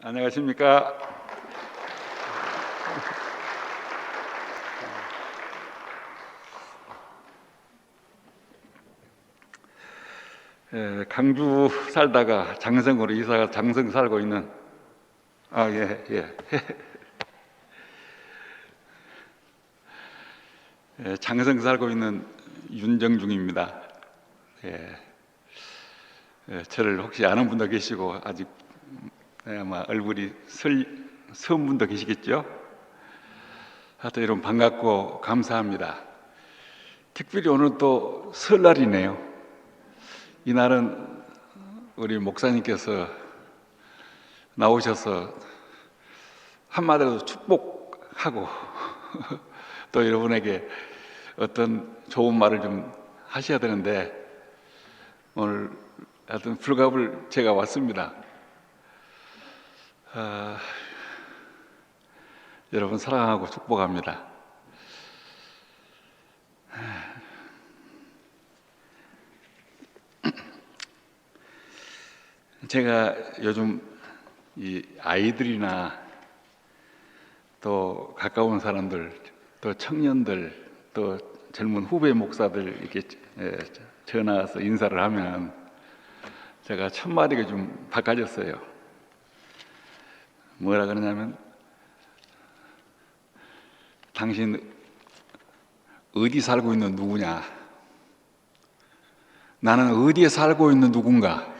안녕하십니까. 강주 살다가 장성으로 이사가 장성 살고 있는 예. 장성 살고 있는 윤정중입니다. 저를 혹시 아는 분도 계시고 아직 아마 얼굴이 선 분도 계시겠죠. 하여튼 여러분 반갑고 감사합니다. 특별히 오늘 또 설날이네요. 이날은 우리 목사님께서 나오셔서 한마디로 축복하고 또 여러분에게 어떤 좋은 말을 좀 하셔야 되는데 오늘 하여튼 불갑을 제가 왔습니다. 여러분 사랑하고 축복합니다. 제가 요즘 이 아이들이나 또 가까운 사람들, 또 청년들, 또 젊은 후배 목사들 이렇게 전화 와서 인사를 하면 제가 첫마디가 좀 바꿔졌어요. 뭐라 그러냐면 당신 어디 살고 있는 누구냐? 나는 어디에 살고 있는 누군가?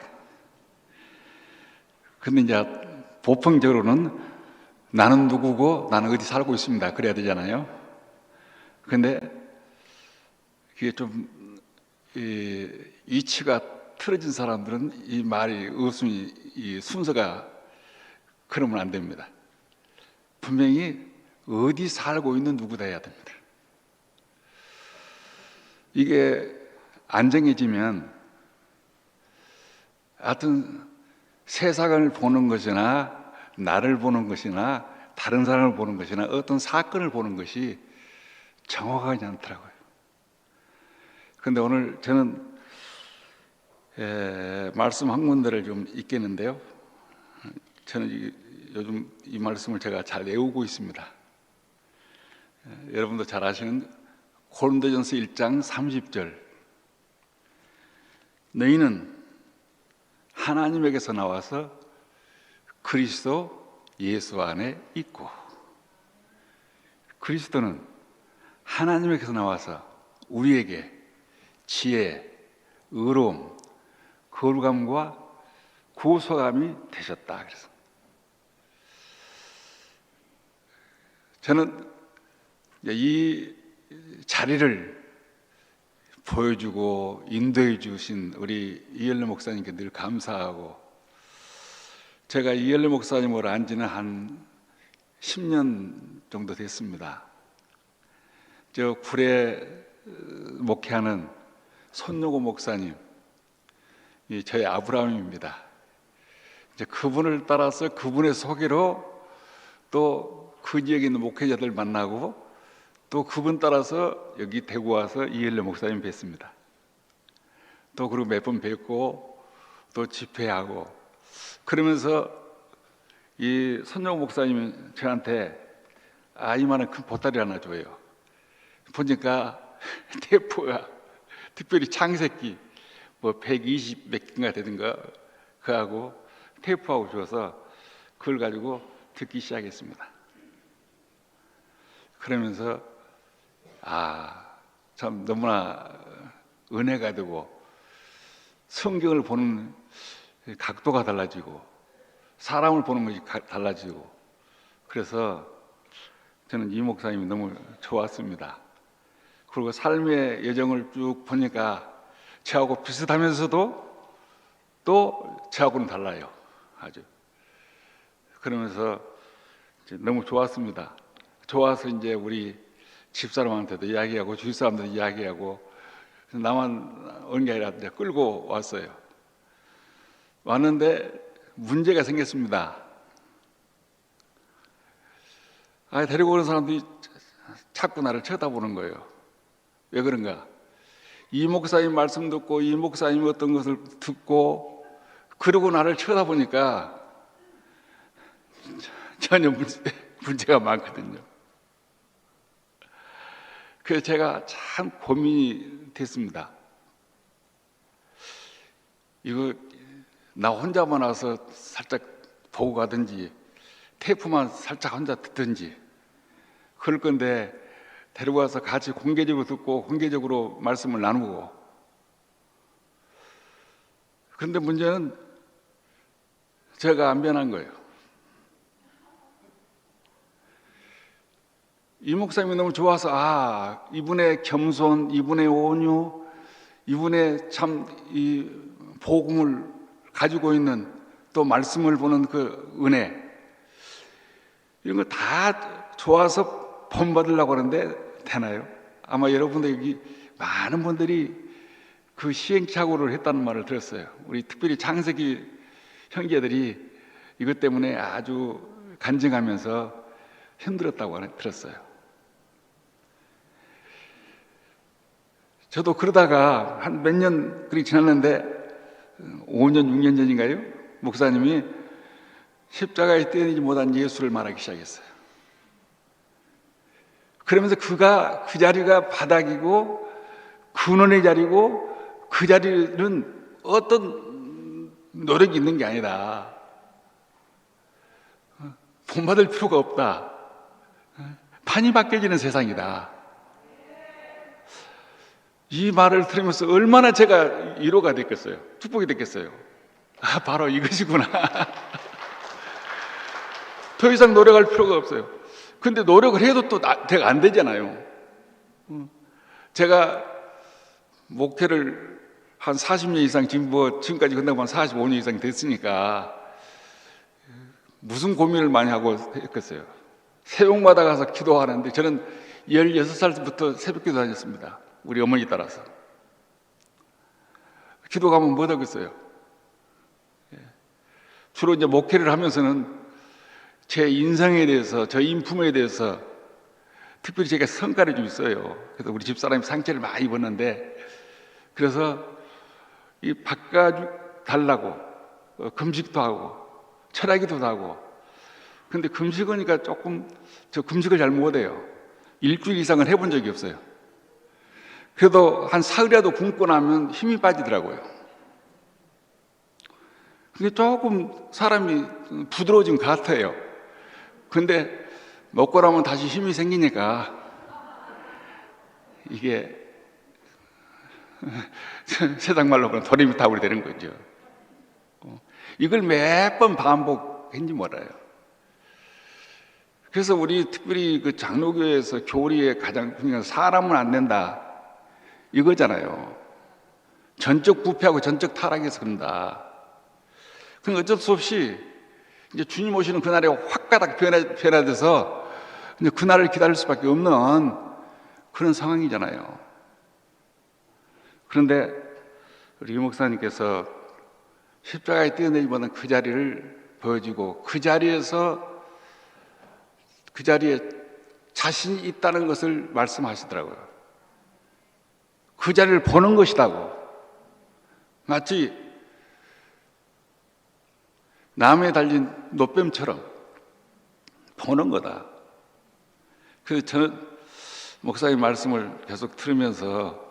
근데 이제 보편적으로는 나는 누구고 나는 어디 살고 있습니다. 그래야 되잖아요. 근데 이게 좀 이치가 틀어진 사람들은 이 말이 없으니 이 순서가 그러면 안 됩니다. 분명히 어디 살고 있는 누구다 해야 됩니다. 이게 안정해지면 하여튼 세상을 보는 것이나 나를 보는 것이나 다른 사람을 보는 것이나 어떤 사건을 보는 것이 정확하지 않더라고요. 그런데 오늘 저는 말씀 한 군데를 좀 읽겠는데요. 저는 요즘 이 말씀을 제가 잘 외우고 있습니다. 여러분도 잘 아시는 고린도전서 1장 30절. 너희는 하나님에게서 나와서 그리스도 예수 안에 있고, 그리스도는 하나님에게서 나와서 우리에게 지혜, 의로움, 거룩함과 구속함이 되셨다. 그래서 저는 이 자리를 보여주고 인도해 주신 우리 이엘레 목사님께 늘 감사하고, 제가 이엘레 목사님을 안 지는 한 10년 정도 됐습니다. 저 굴에 목회하는 손노고 목사님, 저희 아브라함입니다. 이제 그분을 따라서 그분의 소개로 또 그 지역에 있는 목회자들 만나고 또 그분 따라서 여기 대구 와서 이엘레 목사님 뵀습니다. 또 그리고 몇 번 뵙고 또 집회하고 그러면서 이 손용 목사님이 저한테 이만한 큰 보따리 하나 줘요. 보니까 테이프가 특별히 창세기 뭐 120 몇 개인가 되던가 그하고 테이프하고 줘서 그걸 가지고 듣기 시작했습니다. 그러면서 참 너무나 은혜가 되고 성경을 보는 각도가 달라지고 사람을 보는 것이 달라지고 그래서 저는 이 목사님이 너무 좋았습니다. 그리고 삶의 여정을 쭉 보니까 저하고 비슷하면서도 또 저하고는 달라요. 아주. 그러면서 너무 좋았습니다. 좋아서 이제 우리 집사람한테도 이야기하고 주위 사람들도 이야기하고 나만 온 게 아니라 이제 끌고 왔어요. 왔는데 문제가 생겼습니다. 데리고 오는 사람들이 자꾸 나를 쳐다보는 거예요. 왜 그런가? 이 목사님 말씀 듣고 이 목사님 어떤 것을 듣고 그러고 나를 쳐다보니까 전혀 문제가 많거든요. 그래서 제가 참 고민이 됐습니다. 이거 나 혼자만 와서 살짝 보고 가든지 테이프만 살짝 혼자 듣든지 그럴 건데 데리고 와서 같이 공개적으로 듣고 공개적으로 말씀을 나누고. 그런데 문제는 제가 안 변한 거예요. 이 목사님이 너무 좋아서 이분의 겸손, 이분의 온유, 이분의 참 이 복음을 가지고 있는 또 말씀을 보는 그 은혜, 이런 거 다 좋아서 본받으려고 하는데 되나요? 아마 여러분들 여기 많은 분들이 그 시행착오를 했다는 말을 들었어요. 우리 특별히 창세기 형제들이 이것 때문에 아주 간증하면서 힘들었다고 들었어요. 저도 그러다가 한 몇 년 그렇게 지났는데 5년, 6년 전인가요? 목사님이 십자가에 떼어내지 못한 예수를 말하기 시작했어요. 그러면서 그가 그 자리가 바닥이고 근원의 자리고 그 자리는 어떤 노력이 있는 게 아니다. 본받을 필요가 없다. 판이 바뀌어지는 세상이다. 이 말을 들으면서 얼마나 제가 위로가 됐겠어요. 축복이 됐겠어요. 바로 이것이구나. 더 이상 노력할 필요가 없어요. 근데 노력을 해도 또 안 되잖아요. 제가 목회를 한 40년 이상 지금까지 끝나고 한 45년 이상 됐으니까 무슨 고민을 많이 하고 했겠어요. 새벽마다 가서 기도하는데 저는 16살부터 새벽기도 다녔습니다. 우리 어머니 따라서. 기도 가면 뭐 하겠어요? 주로 이제 목회를 하면서는 제 인성에 대해서, 저 인품에 대해서 특별히 제가 성과를 좀 있어요. 그래서 우리 집사람이 상처를 많이 입었는데, 그래서 이 바꿔 달라고 금식도 하고 철학기도 하고. 근데 금식하니까 저 금식을 잘 못해요. 일주일 이상은 해본 적이 없어요. 그래도 한 사흘이라도 굶고 나면 힘이 빠지더라고요. 근데 조금 사람이 부드러워진 것 같아요. 근데 먹고 나면 다시 힘이 생기니까 이게 세상 말로 그런 도리미타불이 되는 거죠. 이걸 몇 번 반복했는지 몰라요. 그래서 우리 특별히 그 장로교에서 교리의 가장 중요한 사람은 안 된다 이거잖아요. 전적 부패하고 전적 타락해서 그런다. 그럼 어쩔 수 없이 이제 주님 오시는 그날에 확 가닥 변화돼서 이제 그날을 기다릴 수밖에 없는 그런 상황이잖아요. 그런데 우리 유 목사님께서 십자가에 떼어내지 못한 그 자리를 보여주고 그 자리에 자신이 있다는 것을 말씀하시더라고요. 그 자리를 보는 것이라고. 마치 나무에 달린 노뱀처럼 보는 거다. 그래서 저는 목사님 말씀을 계속 들으면서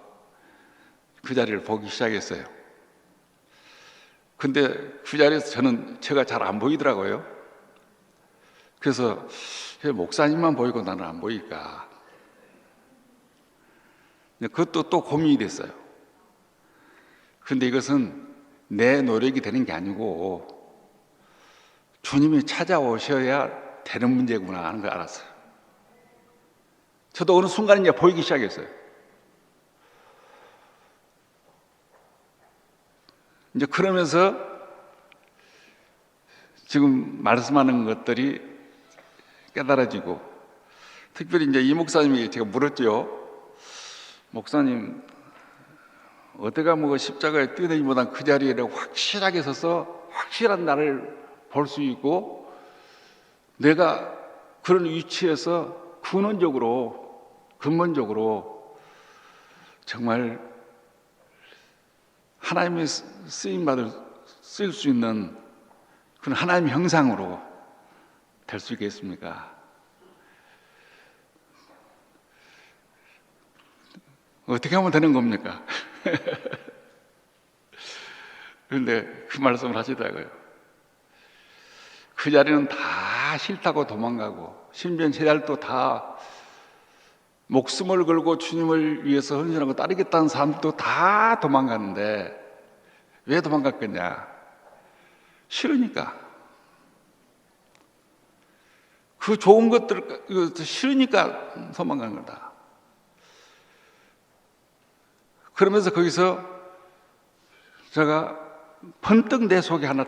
그 자리를 보기 시작했어요. 근데 그 자리에서 제가 잘 안 보이더라고요. 그래서 왜 목사님만 보이고 나는 안 보일까? 그것도 또 고민이 됐어요. 근데 이것은 내 노력이 되는 게 아니고 주님이 찾아오셔야 되는 문제구나 하는 걸 알았어요. 저도 어느 순간 이제 보이기 시작했어요. 이제 그러면서 지금 말씀하는 것들이 깨달아지고, 특별히 이제 이 목사님이 제가 물었죠. 목사님, 어디가 뭐 십자가에 떼어내지 못한 그 자리에 확실하게 서서 확실한 나를 볼 수 있고 내가 그런 위치에서 근본적으로 정말 하나님의 쓰일 수 있는 그런 하나님의 형상으로 될 수 있겠습니까? 어떻게 하면 되는 겁니까? 그런데 그 말씀을 하시더라고요. 그 자리는 다 싫다고 도망가고, 심지어 제 자리도 다 목숨을 걸고 주님을 위해서 헌신하고 따르겠다는 사람들도 다 도망가는데 왜 도망갔겠냐? 싫으니까. 그 좋은 것들 싫으니까 도망간 거다. 그러면서 거기서 제가 번뜩 내 속에 하나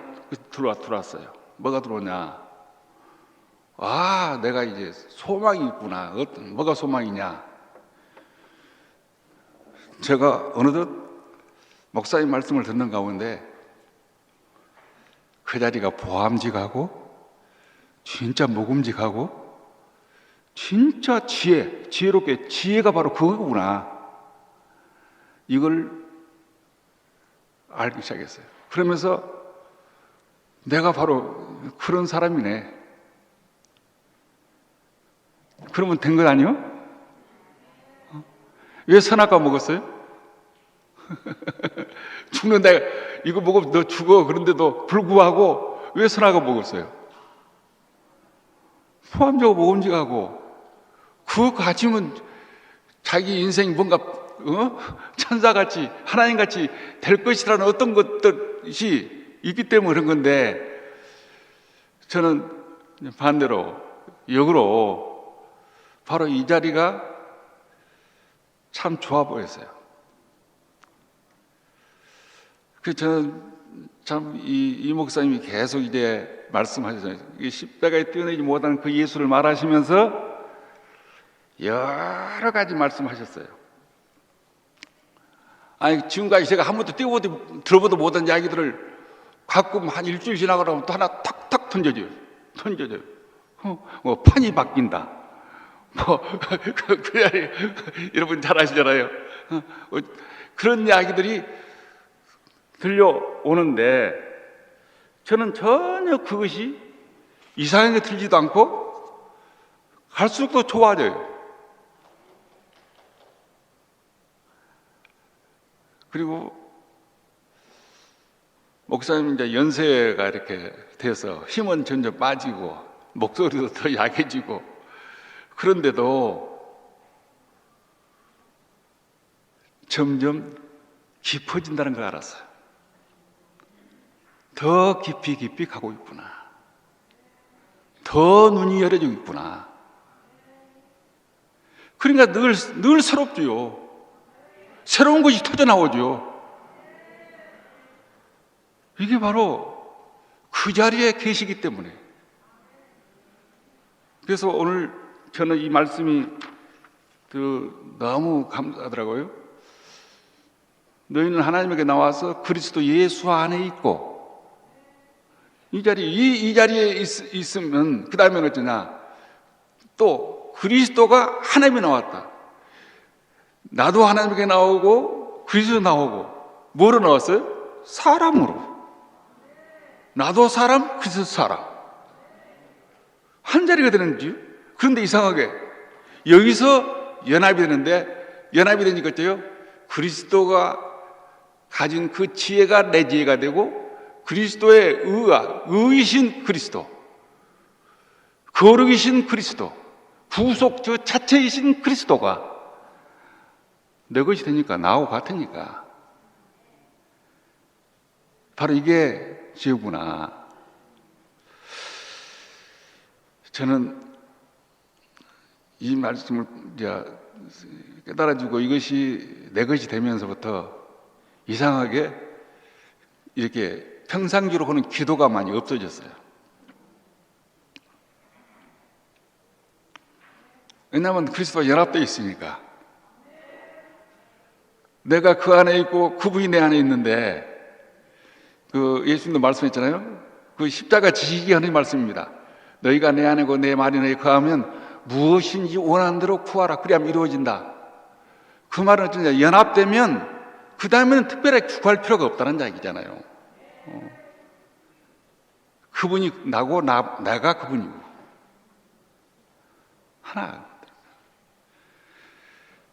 들어왔어요. 뭐가 들어오냐? 아, 내가 이제 소망이 있구나. 뭐가 소망이냐? 제가 어느덧 목사님 말씀을 듣는 가운데 그 자리가 보암직하고 진짜 묵음직하고 진짜 지혜롭게 지혜가 바로 그거구나. 이걸 알기 시작했어요. 그러면서 내가 바로 그런 사람이네. 그러면 된 것 아니요? 왜 선악과 먹었어요? 죽는데 이거 먹으면 너 죽어. 그런데도 불구하고 왜 선악과 먹었어요? 포함적으로 먹음직하고 그거 가지면 자기 인생이 뭔가 천사같이 하나님같이 될 것이라는 어떤 것들이 있기 때문에 그런 건데, 저는 반대로 역으로 바로 이 자리가 참 좋아 보였어요. 그래서 저는 참 이 목사님이 계속 이제 말씀하셨어요. 십자가에 뛰어내지 못하는 그 예수를 말하시면서 여러 가지 말씀하셨어요. 아니, 지금까지 제가 한 번도 들어보도 못한 이야기들을 가끔 한 일주일 지나고 나면 또 하나 탁탁 던져줘요. 판이 바뀐다. 여러분 잘 아시잖아요. 그런 이야기들이 들려오는데 저는 전혀 그것이 이상하게 들리지도 않고 갈수록 더 좋아져요. 그리고 목사님 이제 연세가 이렇게 돼서 힘은 점점 빠지고 목소리도 더 약해지고, 그런데도 점점 깊어진다는 걸 알았어요. 더 깊이 가고 있구나. 더 눈이 열어지고 있구나. 그러니까 늘 새롭지요. 새로운 것이 터져나오죠. 이게 바로 그 자리에 계시기 때문에. 그래서 오늘 저는 이 말씀이 너무 감사하더라고요. 너희는 하나님에게 나와서 그리스도 예수 안에 있고, 이 자리에 있으면 그 다음에는 어쩌냐? 또 그리스도가 하나님에 나왔다. 나도 하나님에게 나오고 그리스도 나오고, 뭐로 나왔어요? 사람으로. 나도 사람, 그리스도 사람. 한 자리가 되는지. 그런데 이상하게 여기서 연합이 되는데, 연합이 되니까 어때요? 그리스도가 가진 그 지혜가 내 지혜가 되고, 그리스도의 의이신 그리스도, 거룩이신 그리스도, 구속 저 자체이신 그리스도가 내 것이 되니까, 나하고 같으니까, 바로 이게 지혜구나. 저는 이 말씀을 깨달아주고 이것이 내 것이 되면서부터 이상하게 이렇게 평상시로 하는 기도가 많이 없어졌어요. 왜냐하면 그리스도와 연합되어 있으니까. 내가 그 안에 있고 그분이 내 안에 있는데, 예수님도 말씀했잖아요. 그 십자가 지시기 하는 말씀입니다. 너희가 내 안에고 내 말이 너희 거하면 무엇인지 원하는 대로 구하라. 그래야만 이루어진다. 그 말은 어쩌냐? 연합되면 그 다음에는 특별하게 구할 필요가 없다는 이야기잖아요. 그분이 나고 내가 그분이고. 하나.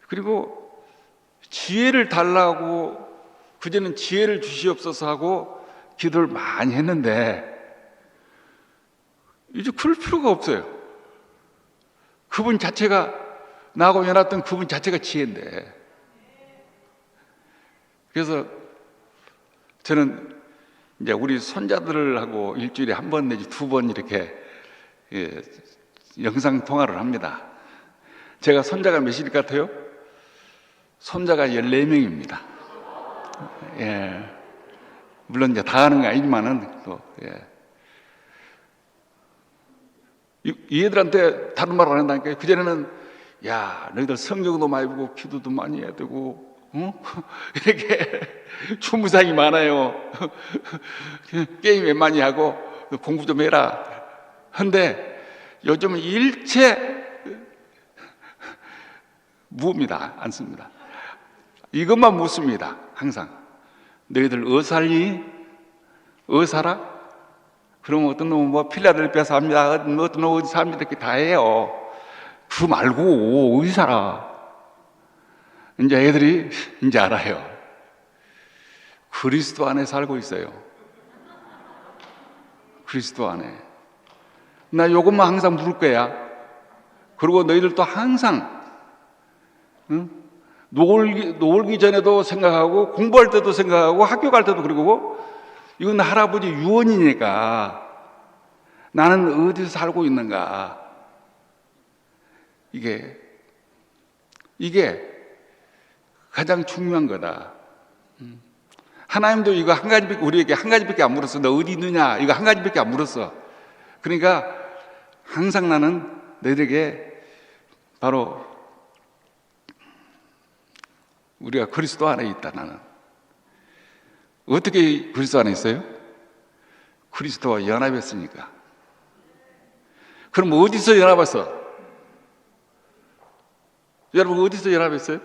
그리고 지혜를 달라고 그제는 지혜를 주시옵소서 하고 기도를 많이 했는데 이제 그럴 필요가 없어요. 그분 자체가 나하고 연합했던 그분 자체가 지혜인데. 그래서 저는 이제 우리 손자들하고 일주일에 한 번 내지 두 번 이렇게 영상 통화를 합니다. 제가 손자가 몇일 같아요? 손자가 14명입니다. 예. 물론 이제 다 하는 거 아니지만은 또, 예. 이 애들한테 다른 말 안 한다니까요. 그전에는, 야, 너희들 성경도 많이 보고 기도도 많이 해야 되고, 이렇게 주무상이 많아요. 게임 많이 하고 공부 좀 해라. 근데 요즘은 일체 묻습니다. 안 씁니다. 이것만 묻습니다. 항상. 너희들 어살니? 어살아? 그러면 어떤 놈은 뭐 필라델피아 삽니다. 어떤 놈은 어디 삽니다. 이렇게 다 해요. 그거 말고 어디 살아? 이제 애들이 이제 알아요. 그리스도 안에 살고 있어요. 그리스도 안에. 나 요것만 항상 물을 거야. 그리고 너희들도 항상 놀기 전에도 생각하고 공부할 때도 생각하고 학교 갈 때도 그러고 이건 할아버지 유언이니까 나는 어디서 살고 있는가. 이게 가장 중요한 거다. 하나님도 이거 한 가지밖에 우리에게 한 가지밖에 안 물었어. 너 어디 있느냐? 이거 한 가지밖에 안 물었어. 그러니까 항상 나는 너희에게 바로 우리가 그리스도 안에 있다. 나는 어떻게 그리스도 안에 있어요? 그리스도와 연합했으니까. 그럼 어디서 연합했어? 여러분 어디서 연합했어요?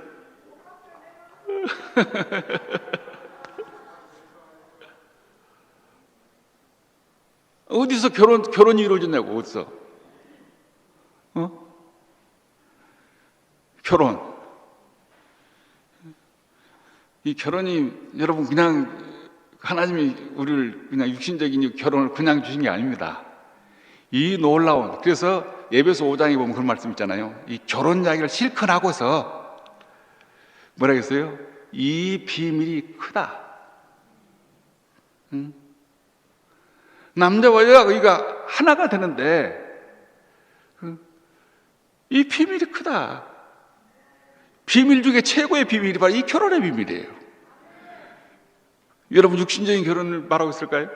어디서 결혼이 이루어졌냐고, 어디서? 결혼. 이 결혼이, 여러분, 그냥, 하나님이 우리를 그냥 육신적인 결혼을 그냥 주신 게 아닙니다. 이 놀라운, 그래서 에베소 5장에 보면 그런 말씀 있잖아요. 이 결혼 이야기를 실컷 하고서, 뭐라 했어요? 이 비밀이 크다. 남자와 여자가 하나가 되는데 이 비밀이 크다. 비밀 중에 최고의 비밀이 바로 이 결혼의 비밀이에요. 여러분 육신적인 결혼을 말하고 있을까요?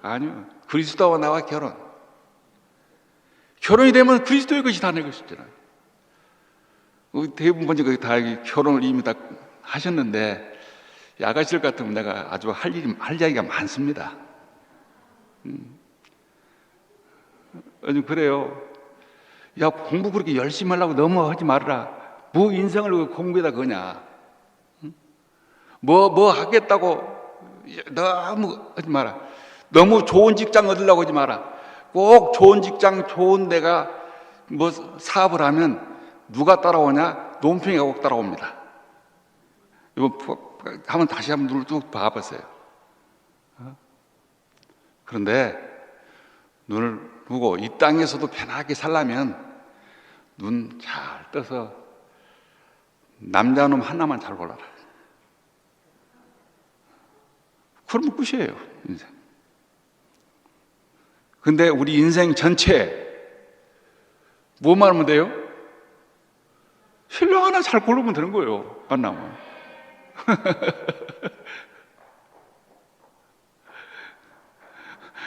아니요. 그리스도와 나와 결혼. 결혼이 되면 그리스도의 것이 다 내 것이잖아요. 대부분 번째 다 결혼을 이미 다 하셨는데 아가씨들 같으면 내가 아주 할 이야기가 많습니다. 아니 그래요. 야 공부 그렇게 열심히 하려고 너무 하지 말아라. 뭐 인생을 공부에다 거냐. 뭐 하겠다고 너무 하지 마라. 너무 좋은 직장 얻으려고 하지 마라. 꼭 좋은 직장 좋은 데가 뭐 사업을 하면 누가 따라오냐? 논평이가 꼭 따라옵니다. 이거 한번 다시 한번 눈을 쭉 봐보세요. 그런데 눈을 보고 이 땅에서도 편하게 살려면 눈 잘 떠서 남자놈 하나만 잘 골라라. 그러면 끝이에요, 인생. 근데 우리 인생 전체 뭐만 하면 돼요? 신랑 하나 잘 고르면 되는 거예요, 만나면.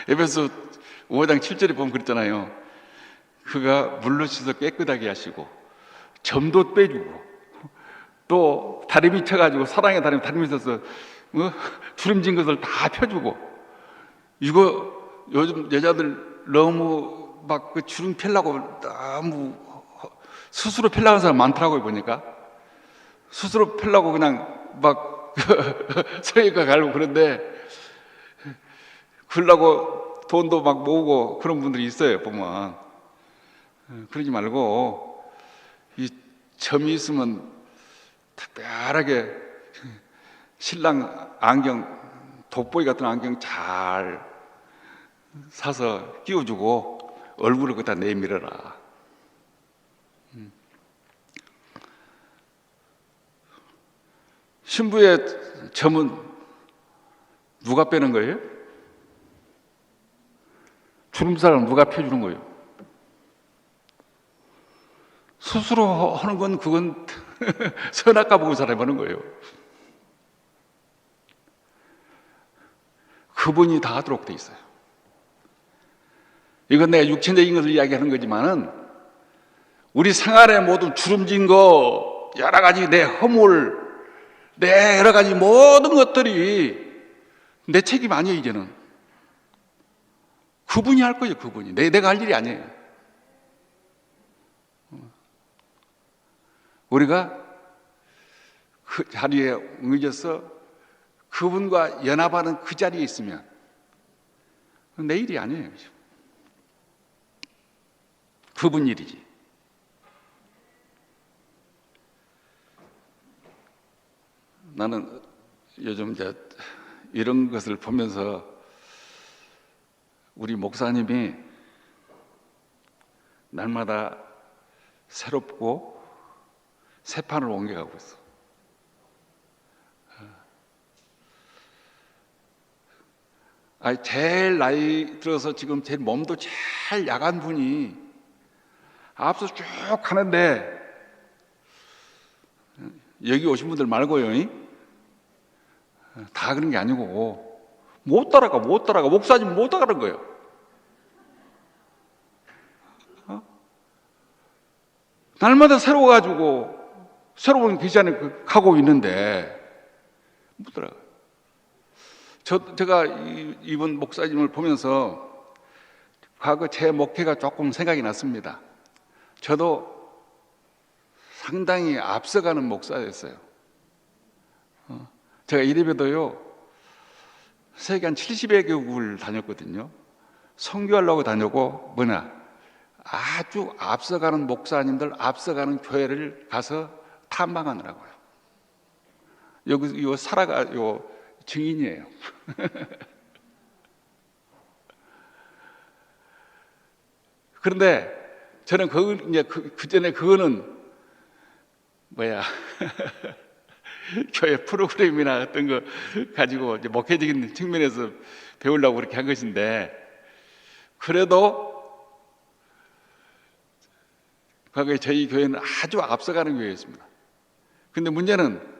에베소 5장 7절에 보면 그랬잖아요. 그가 물로 씻어 깨끗하게 하시고 점도 빼주고 또 다리 미쳐가지고 사랑의 다리 미쳐서 주름진 것을 다 펴주고. 이거 요즘 여자들 너무 막 그 주름 펴려고 너무 스스로 펴려고 하는 사람 많더라고요. 보니까 스스로 펴려고 그냥 막 성형외과 가려고 그런데 그러려고 돈도 막 모으고 그런 분들이 있어요, 보면. 그러지 말고 점이 있으면 특별하게 신랑 안경, 돋보이 같은 안경 잘 사서 끼워주고 얼굴을 거기다 내밀어라. 신부의 점은 누가 빼는 거예요? 주름살은 누가 펴주는 거예요? 스스로 하는 건 그건 선악과 보고 사람이 하는 거예요. 그분이 다 하도록 돼 있어요. 이건 내가 육체적인 것을 이야기하는 거지만은 우리 생활에 모든 주름진 거, 여러 가지 내 허물, 내 여러 가지 모든 것들이 내 책임 아니에요, 이제는. 그분이 할 거예요, 그분이. 내가 할 일이 아니에요. 우리가 그 자리에 옮겨져서 그분과 연합하는 그 자리에 있으면 내 일이 아니에요. 그분 일이지. 나는 요즘 이제 이런 것을 보면서 우리 목사님이 날마다 새롭고 새 판을 옮겨가고 있어. 제일 나이 들어서 지금 제일 몸도 제일 약한 분이 앞서 쭉 가는데 여기 오신 분들 말고요, 다 그런 게 아니고 못 따라가 목사님 못 따라가는 거예요. 날마다 새로워가지고 새로운 기자는 가고 있는데 못 따라가. 제가 이번 목사님을 보면서 과거 제 목회가 조금 생각이 났습니다. 저도 상당히 앞서가는 목사였어요. 제가 이래봬도요, 세계 한 70여 개국을 다녔거든요. 선교하려고 다녔고, 아주 앞서가는 목사님들, 앞서가는 교회를 가서 탐방하느라고요. 여기, 증인이에요. 그런데 저는 그 전에 그거는 교회 프로그램이나 어떤 거 가지고 이제 목회적인 측면에서 배우려고 그렇게 한 것인데, 그래도 과거에 저희 교회는 아주 앞서가는 교회였습니다. 근데 문제는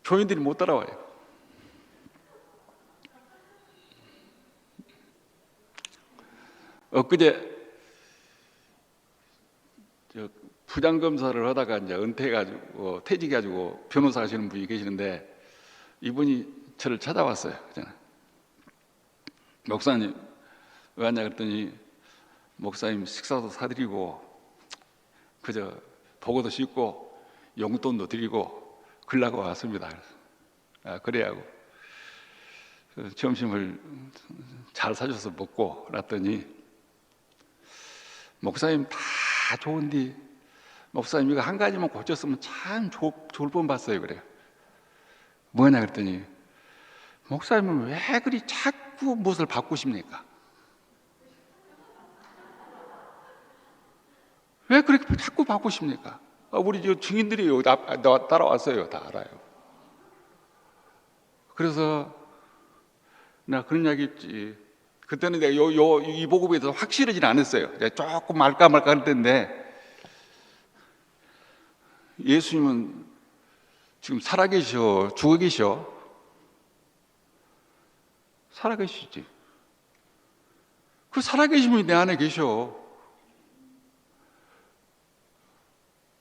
교인들이 못 따라와요. 엊그제 부장검사를 하다가 이제 은퇴해가지고 퇴직해가지고 변호사 하시는 분이 계시는데, 이분이 저를 찾아왔어요. 목사님 왜 왔냐 그랬더니, 목사님 식사도 사드리고 그저 보고도 씻고 용돈도 드리고 그러려고 왔습니다. 그래야 하고 점심을 잘 사줘서 먹고 났더니, 목사님 다 좋은데 목사님 이거 한 가지만 고쳤으면 참 좋을 뻔 봤어요. 그래요. 뭐냐 그랬더니, 목사님은 왜 그리 자꾸 무엇을 바꾸십니까? 왜 그렇게 자꾸 바꾸십니까? 우리 증인들이 여기 따라왔어요. 다 알아요. 그래서 나 그런 이야기 했지. 그때는 내가 이 복음에 대해서 확실하지는 않았어요. 조금 말까 할 때인데, 예수님은 지금 살아계셔, 죽어 계셔? 살아계시지. 그 살아계시면 내 안에 계셔.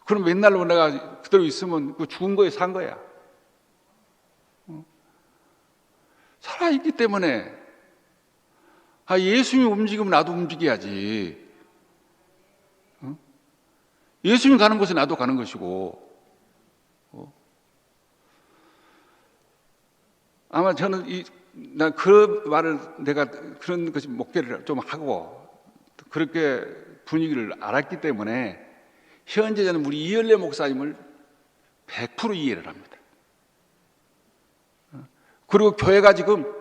그럼 맨날로 내가 그대로 있으면 그 죽은 거에 산 거야. 살아있기 때문에 예수님이 움직이면 나도 움직여야지. 예수님이 가는 곳에 나도 가는 것이고. 아마 저는 그 말을 내가 그런 것이 목회를 좀 하고 그렇게 분위기를 알았기 때문에 현재 저는 우리 이열래 목사님을 100% 이해를 합니다. 그리고 교회가 지금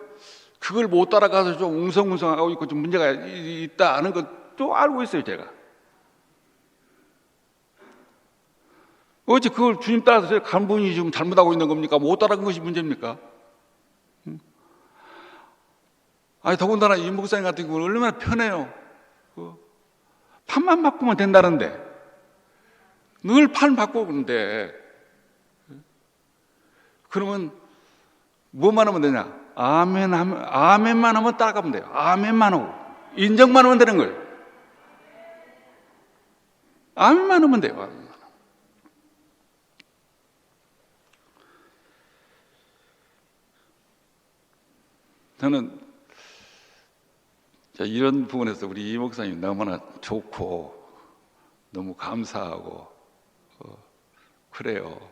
그걸 못 따라가서 좀 웅성웅성하고 있고 좀 문제가 있다 하는 것도 알고 있어요, 제가. 어째 그걸 주님 따라서 간 분이 지금 잘못하고 있는 겁니까? 못 따라간 것이 문제입니까? 아니, 더군다나 이 목사님 같은 경우는 얼마나 편해요. 판만 바꾸면 된다는데, 늘 판 바꾸는데, 그러면 뭐만 하면 되냐? 아멘만 하면 따라가면 돼요. 아멘만 하고, 인정만 하면 되는 거예요. 아멘만 하면 돼요. 저는 이런 부분에서 우리 이 목사님 너무나 좋고 너무 감사하고 그래요.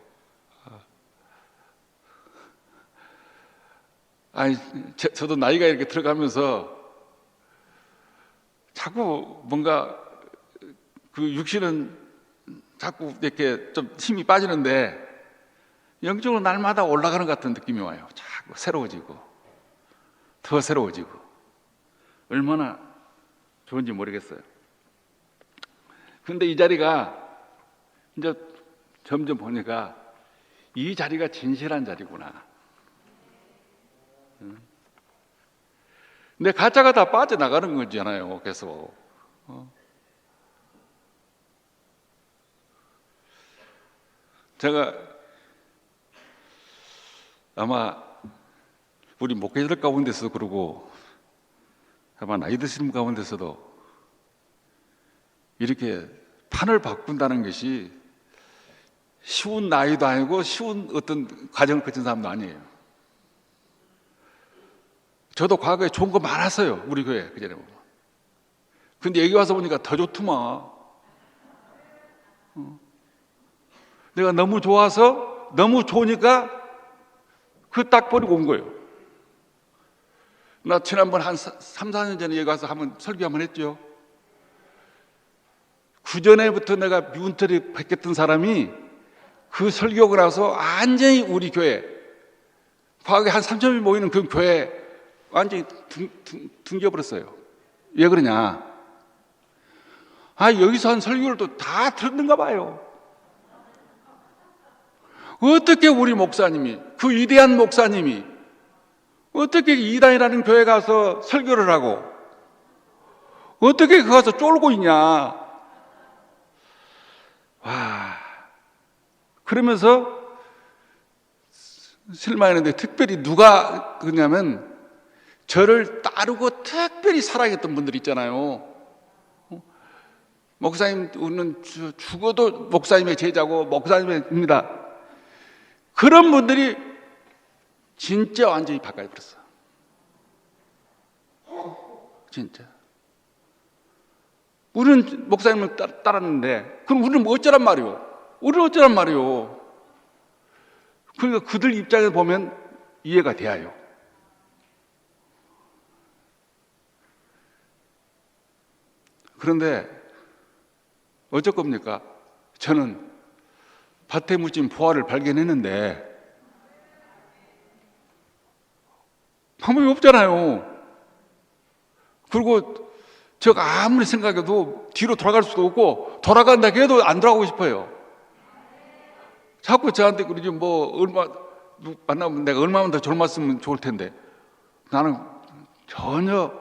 아니, 저도 나이가 이렇게 들어가면서 자꾸 뭔가 그 육신은 자꾸 이렇게 좀 힘이 빠지는데 영적으로 날마다 올라가는 것 같은 느낌이 와요. 자꾸 새로워지고 더 새로워지고 얼마나 좋은지 모르겠어요. 근데 이 자리가 이제 점점 보니까 이 자리가 진실한 자리구나. 근데 가짜가 다 빠져나가는 거잖아요, 계속. 제가 아마 우리 목회자들 가운데서도 그러고 아마 나이 드신 분 가운데서도 이렇게 판을 바꾼다는 것이 쉬운 나이도 아니고 쉬운 어떤 과정을 거친 사람도 아니에요. 저도 과거에 좋은 거 많았어요, 우리 교회 그전에 보면. 근데 여기 와서 보니까 더 좋더만. 내가 너무 좋아서 너무 좋으니까 그 딱 버리고 온 거예요. 나 지난번 한 3, 4년 전에 여기 와서 한번 설교 한번 했죠. 그 전에부터 내가 미운털이 베꼈던 사람이 그 설교가 나서 완전히 우리 교회, 과거에 한 3,000명이 모이는 그 교회 완전히 둥겨버렸어요. 왜 그러냐? 여기서 한 설교를 또 다 들었는가 봐요. 어떻게 우리 목사님이, 그 위대한 목사님이 어떻게 이단이라는 교회 가서 설교를 하고 어떻게 그 가서 쫄고 있냐. 와, 그러면서 실망했는데 특별히 누가 그러냐면 저를 따르고 특별히 사랑했던 분들 있잖아요. 목사님, 우리는 죽어도 목사님의 제자고 목사님입니다. 그런 분들이 진짜 완전히 바꿔버렸어. 진짜. 우리는 목사님을 따랐는데, 그럼 우리는 뭐 어쩌란 말이오? 우리는 어쩌란 말이오? 그러니까 그들 입장에서 보면 이해가 돼요. 그런데 어쩔 겁니까? 저는 밭에 묻힌 보화를 발견했는데 방법이 없잖아요. 그리고 제가 아무리 생각해도 뒤로 돌아갈 수도 없고 돌아간다 해도 안 돌아가고 싶어요. 자꾸 저한테 그러지 만나면 내가 얼마만 더 젊었으면 좋을 텐데 나는 전혀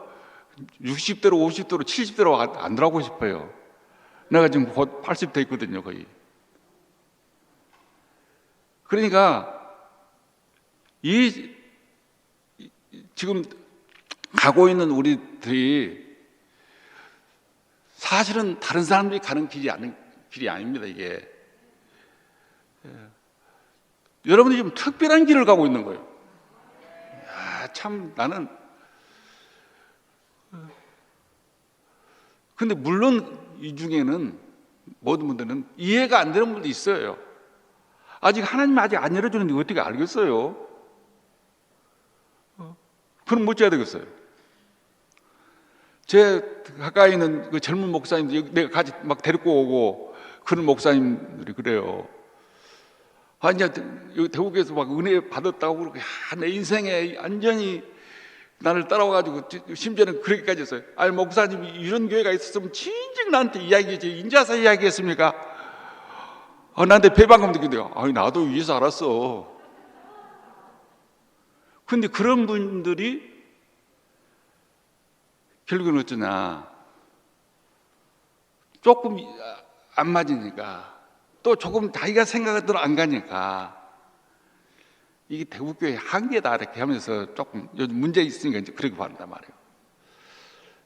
60대로 50대로 70대로 안 돌아가고 싶어요. 내가 지금 곧 80대 있거든요, 거의. 그러니까 지금 가고 있는 우리들이 사실은 다른 사람들이 가는 길이 아닙니다, 이게. 여러분이 지금 특별한 길을 가고 있는 거예요. 참 나는. 근데 물론 이 중에는 모든 분들은 이해가 안 되는 분도 있어요. 아직 하나님이 아직 안 열어주는데 어떻게 알겠어요? 그럼 뭐 어찌해야 되겠어요? 제 가까이 있는 그 젊은 목사님들 내가 같이 막 데리고 오고 그런 목사님들이 그래요. 아니, 여기 대구에서 막 은혜 받았다고 그러고, 내 인생에 완전히 나를 따라와가지고, 심지어는 그렇게까지 했어요. 아니, 목사님이 이런 교회가 있었으면 진즉 나한테 이야기했지, 인자사 이야기했습니까? 나한테 배방금 느끼대요. 아니, 나도 위에서 알았어. 근데 그런 분들이 결국은 어쩌냐, 조금 안 맞으니까, 또 조금 자기가 생각한 대로 안 가니까, 이게 대구교회의 한계다 이렇게 하면서 조금 요즘 문제 있으니까 이제 그렇게 받는단 말이에요.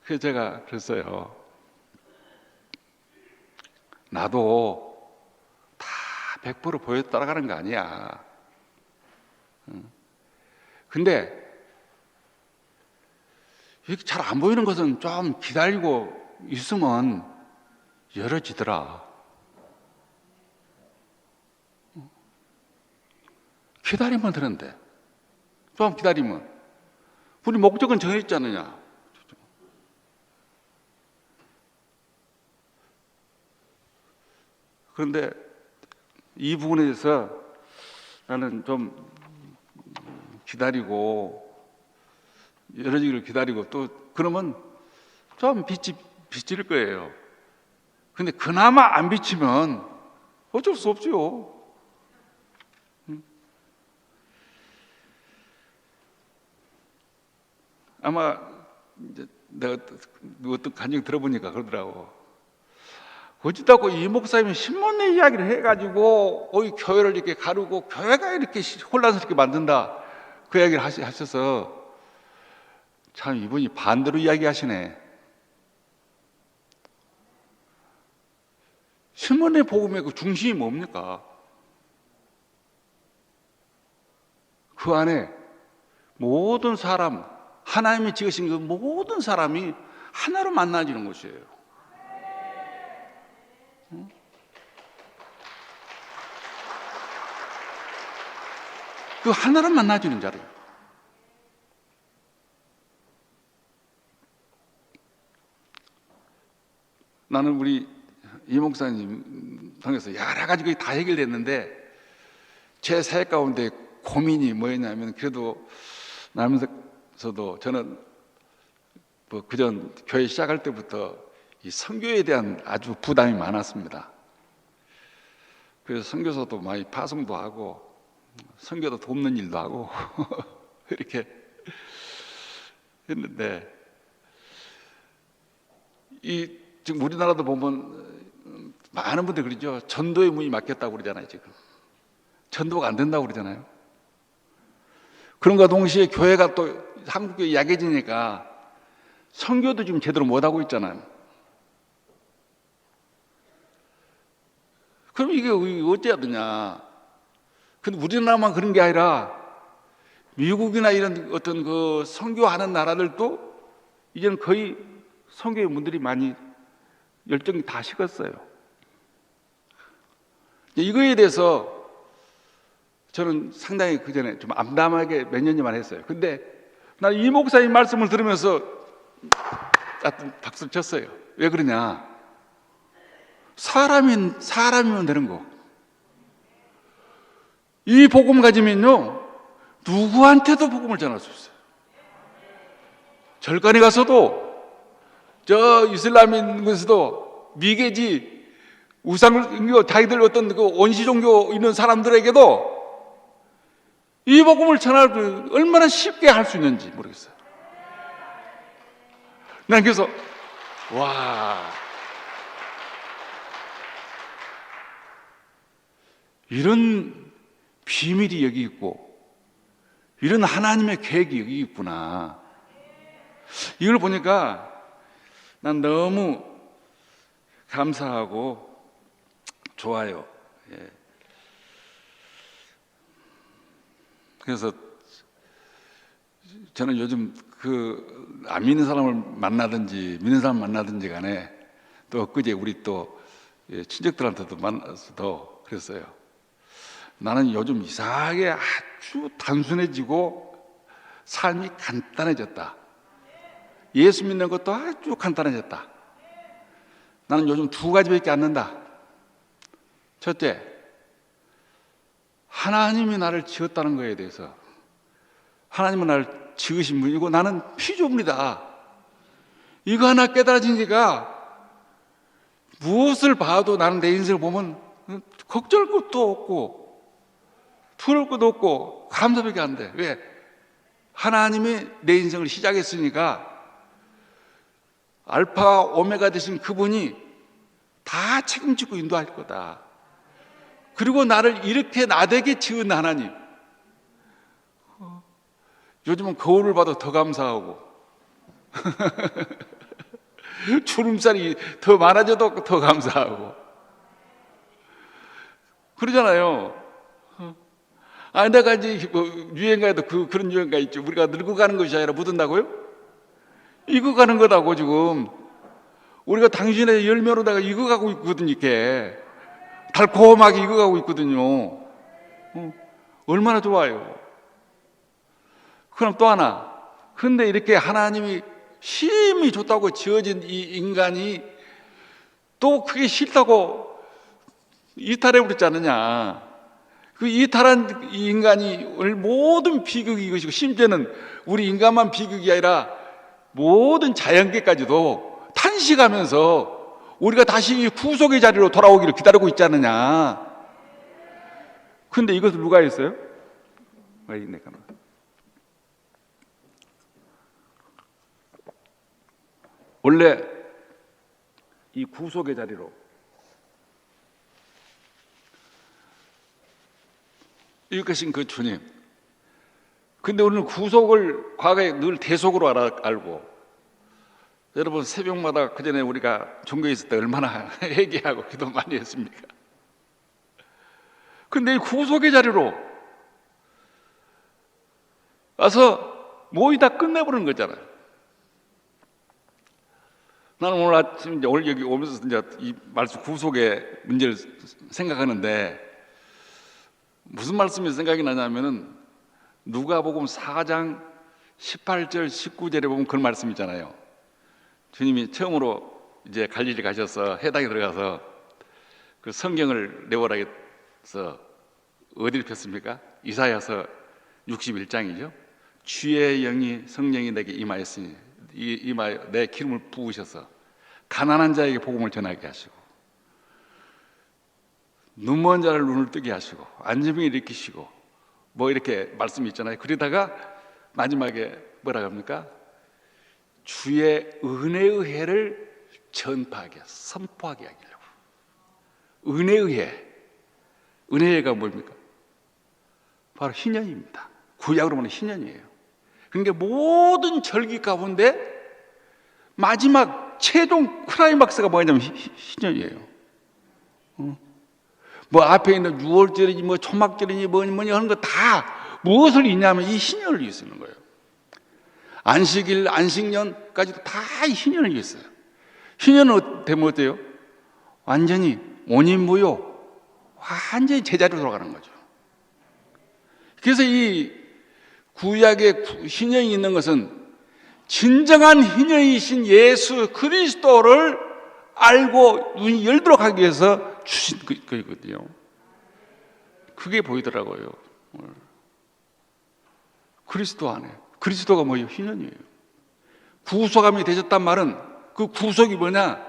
그래서 제가 그랬어요. 나도 다 100% 보여 따라가는 거 아니야. 근데 이렇게 잘 안 보이는 것은 좀 기다리고 있으면 열어지더라. 기다리면 되는데, 좀 기다리면. 우리 목적은 정해있지 않느냐. 그런데 이 부분에 대해서 나는 좀 기다리고, 열어지기를 기다리고, 또 그러면 좀 빛이 비칠 거예요. 근데 그나마 안 비치면 어쩔 수 없죠. 아마 이제 내가 어떤 간증 들어보니까 그러더라고. 어찌다고 이 목사님이 신문내 이야기를 해가지고 교회를 이렇게 가르고 교회가 이렇게 혼란스럽게 만든다, 그 이야기를 하셔서 참 이분이 반대로 이야기하시네. 신문내 복음의 그 중심이 뭡니까? 그 안에 모든 사람, 하나님이 지으신 그 모든 사람이 하나로 만나지는 것이에요. 그 하나로 만나지는 자리예요. 나는 우리 이 목사님 통해서 여러 가지 다 해결됐는데, 제 사역 가운데 고민이 뭐였냐면, 그래도 나면서도 저는 그전 교회 시작할 때부터 이 선교에 대한 아주 부담이 많았습니다. 그래서 선교사도 많이 파송도 하고 선교도 돕는 일도 하고 이렇게 했는데, 지금 우리나라도 보면 많은 분들이 그러죠. 전도의 문이 막혔다고 그러잖아요. 지금 전도가 안 된다고 그러잖아요. 그런가 동시에 교회가 또 한국교회 약해지니까 선교도 지금 제대로 못하고 있잖아요. 그럼 이게 어째야 되냐. 근데 우리나라만 그런 게 아니라 미국이나 이런 어떤 그 선교하는 나라들도 이제는 거의 선교의 문들이 많이 열정이 다 식었어요. 이거에 대해서 저는 상당히 그전에 좀 암담하게 몇 년 전만 했어요. 근데 난 이 목사님 말씀을 들으면서 박수를 쳤어요. 왜 그러냐? 사람이면 되는 거. 이 복음 가지면요, 누구한테도 복음을 전할 수 있어요. 절간에 가서도, 저 이슬람인 곳에서도, 미개지, 우상을, 자기들 어떤 그 원시 종교 있는 사람들에게도 이 복음을 전하를 얼마나 쉽게 할 수 있는지 모르겠어요. 난 그래서, 와, 이런 비밀이 여기 있고, 이런 하나님의 계획이 여기 있구나. 이걸 보니까 난 너무 감사하고 좋아요. 예. 그래서 저는 요즘 안 믿는 사람을 만나든지 믿는 사람 만나든지 간에, 또 엊그제 우리 또 친척들한테도 만나서도 그랬어요. 나는 요즘 이상하게 아주 단순해지고 삶이 간단해졌다. 예수 믿는 것도 아주 간단해졌다. 나는 요즘 두 가지밖에 안 넣는다. 첫째, 하나님이 나를 지었다는 것에 대해서, 하나님은 나를 지으신 분이고 나는 피조물이다, 이거 하나 깨달아지니까 무엇을 봐도 나는 내 인생을 보면 걱정할 것도 없고 두려울 것도 없고 감사밖에 안 돼. 왜? 하나님이 내 인생을 시작했으니까 알파 오메가 되신 그분이 다 책임지고 인도할 거다. 그리고 나를 이렇게 나되게 지은 하나님. 요즘은 거울을 봐도 더 감사하고 주름살이 더 많아져도 더 감사하고 그러잖아요. 내가 이제 뭐 유행가에도 그런 유행가 있죠. 우리가 늙어가는 것이 아니라 묻은다고요? 익어가는 거다고. 지금 우리가 당신의 열매로다가 익어가고 있거든요. 이렇게 달콤하게 익어가고 있거든요. 얼마나 좋아요. 그럼 또 하나, 근데 이렇게 하나님이 심히 좋다고 지어진 이 인간이 또 그게 싫다고 이탈해 버렸지 않느냐. 그 이탈한 이 인간이 모든 비극이 이것이고, 심지어는 우리 인간만 비극이 아니라 모든 자연계까지도 탄식하면서 우리가 다시 이 구속의 자리로 돌아오기를 기다리고 있지 않느냐. 근데 이것을 누가 했어요? 원래 이 구속의 자리로 이것인 그 주님. 근데 우리는 구속을 과거에 늘 대속으로 알고, 여러분 새벽마다 그전에 우리가 종교에 있을 때 얼마나 회개하고 기도 많이 했습니까? 근데 이 구속의 자리로 와서 모이 다 끝내버리는 거잖아요. 나는 오늘 아침 오늘 여기 오면서 이제 이 말씀 구속의 문제를 생각하는데, 무슨 말씀이 생각이 나냐면은 누가복음 4장 18절 19절에 보면 그런 말씀 있잖아요. 주님이 처음으로 이제 갈릴리 가셔서 해당에 들어가서 그 성경을 내오라 해서 어디를 폈습니까? 이사야서 61장이죠. 주의 영이 성령이 내게 임하였으니 임하여 내 기름을 부으셔서 가난한 자에게 복음을 전하게 하시고, 눈먼 자를 눈을 뜨게 하시고, 안진병을 일으키시고, 뭐 이렇게 말씀이 있잖아요. 그러다가 마지막에 뭐라고 합니까? 주의 은혜의 해를 전파하게, 선포하게 하기려고. 은혜의 해. 은혜의 해가 뭡니까? 바로 희년입니다. 구약으로 보면 희년이에요. 그러니까 모든 절기 가운데 마지막 최종 클라이막스가 뭐냐면 희년이에요. 뭐 앞에 있는 6월절이니 뭐 초막절이니 뭐니 하는 거 다 무엇을 있냐면 이 희년을 위해 쓰는 거예요. 안식일, 안식년까지도 다 이 희년을 위해 써요. 희년은 되면 어때요? 완전히 원인무효, 완전히 제자리로 돌아가는 거죠. 그래서 이 구약의 희년이 있는 것은 진정한 희년이신 예수 그리스도를 알고 눈이 열도록 하기 위해서 주신 거거든요. 그게 보이더라고요. 그리스도 안에. 그리스도가 뭐예요? 희년이에요. 구속함이 되셨단 말은 그 구속이 뭐냐?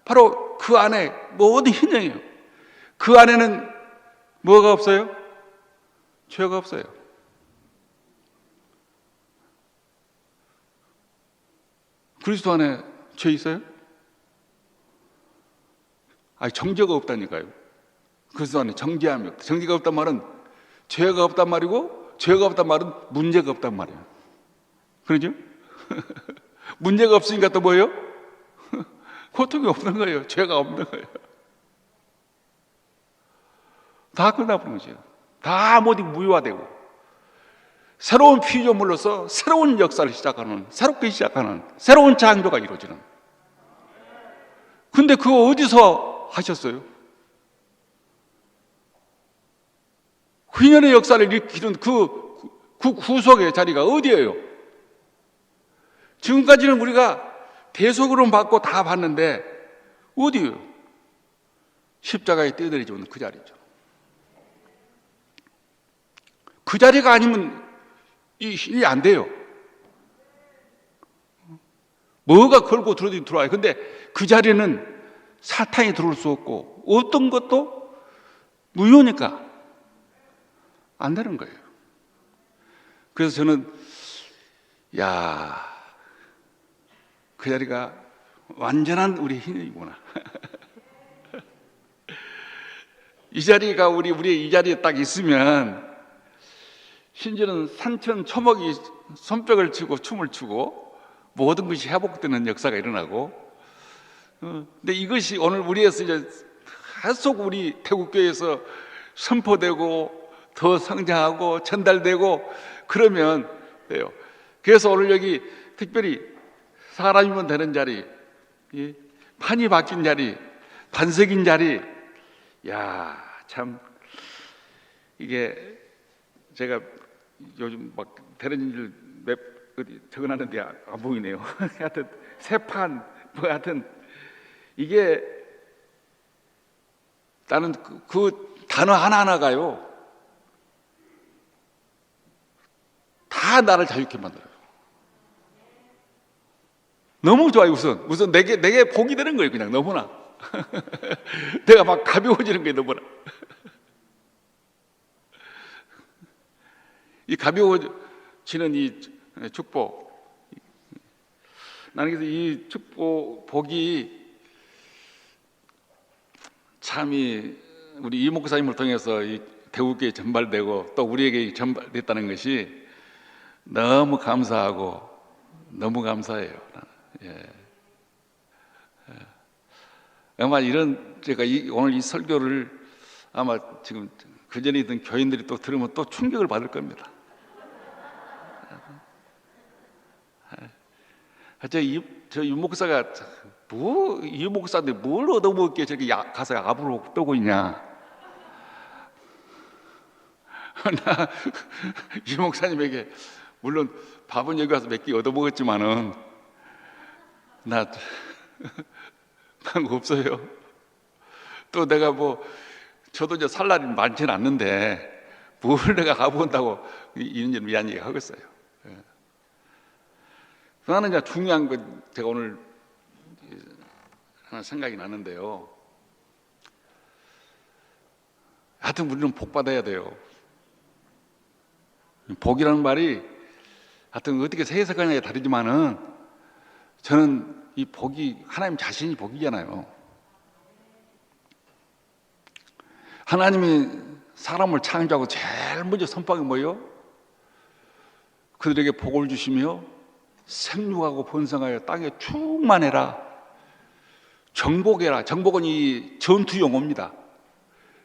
바로 그 안에 모든 희년이에요. 그 안에는 뭐가 없어요? 죄가 없어요. 그리스도 안에 죄 있어요? 정죄가 없다니까요. 그리스도 안에 정죄함이 없다. 정죄가 없단 말은 죄가 없단 말이고, 죄가 없단 말은 문제가 없단 말이에요. 그러죠? 문제가 없으니까 또 뭐예요? 고통이 없는 거예요. 죄가 없는 거예요. 다 끝나버린 거죠. 다 모두 무효화되고 새로운 피조물로서 새로운 역사를 시작하는, 새롭게 시작하는 새로운 창조가 이루어지는. 근데 그거 어디서 하셨어요? 희년의 역사를 일으키는 그 구속의 자리가 어디예요? 지금까지는 우리가 대속으로 받고 다 봤는데 어디예요? 십자가에 떼어내리지 않는 그 자리죠. 그 자리가 아니면 이게 안 돼요. 뭐가 걸고 들어와요. 근데 그 자리는 사탄이 들어올 수 없고 어떤 것도 무효니까 안 되는 거예요. 그래서 저는 그 자리가 완전한 우리 힘이구나. 이 자리가 우리 이 자리에 딱 있으면 심지어는 산천 초목이 손뼉을 치고 춤을 추고 모든 것이 회복되는 역사가 일어나고, 근데 이것이 오늘 우리에서 이제 계속 우리 태국교회에서 선포되고 더 성장하고 전달되고 그러면 돼요. 그래서 오늘 여기 특별히 사람이면 되는 자리, 판이 바뀐 자리, 반석인 자리, 참 이게 제가 요즘 막 되는 일 어디 적어놨는데 안 보이네요. 하여튼 새판 하여튼 이게 나는 그 단어 하나하나가요 다 나를 자유케 만들어요. 너무 좋아요. 우선 내게 복이 되는 거예요. 그냥 너무나 내가 막 가벼워지는 거예요. 너무나 이 가벼워지는 이 축복, 나는 그래서 이 축복 복이 참이 우리 이 목사님을 통해서 이 대우교회에 전달되고 또 우리에게 전달됐다는 것이 너무 감사하고 너무 감사해요. 아마 제가 오늘 이 설교를 아마 지금 그 전에 있던 교인들이 또 들으면 또 충격을 받을 겁니다. 저 유 목사가 이 목사인데 뭘 얻어먹게 저렇게 가서 압으로 떠고 있냐? 나 이 목사님에게 물론 밥은 여기 와서 몇 개 얻어먹었지만은 난 없어요. 또 내가 저도 이제 살 날이 많지는 않는데 뭘 내가 가본다고 이런 미안 얘기 하겠어요. 나는 이제 중요한 거 제가 오늘 하나 생각이 나는데요. 하여튼 우리는 복 받아야 돼요. 복이라는 말이 하여튼 어떻게 해석하냐에 다르지만은 저는 이 복이 하나님 자신이 복이잖아요. 하나님이 사람을 창조하고 제일 먼저 선포한 게 뭐예요? 그들에게 복을 주시며 생육하고 번성하여 땅에 충만해라, 정복해라. 정복은 이 전투 용어입니다.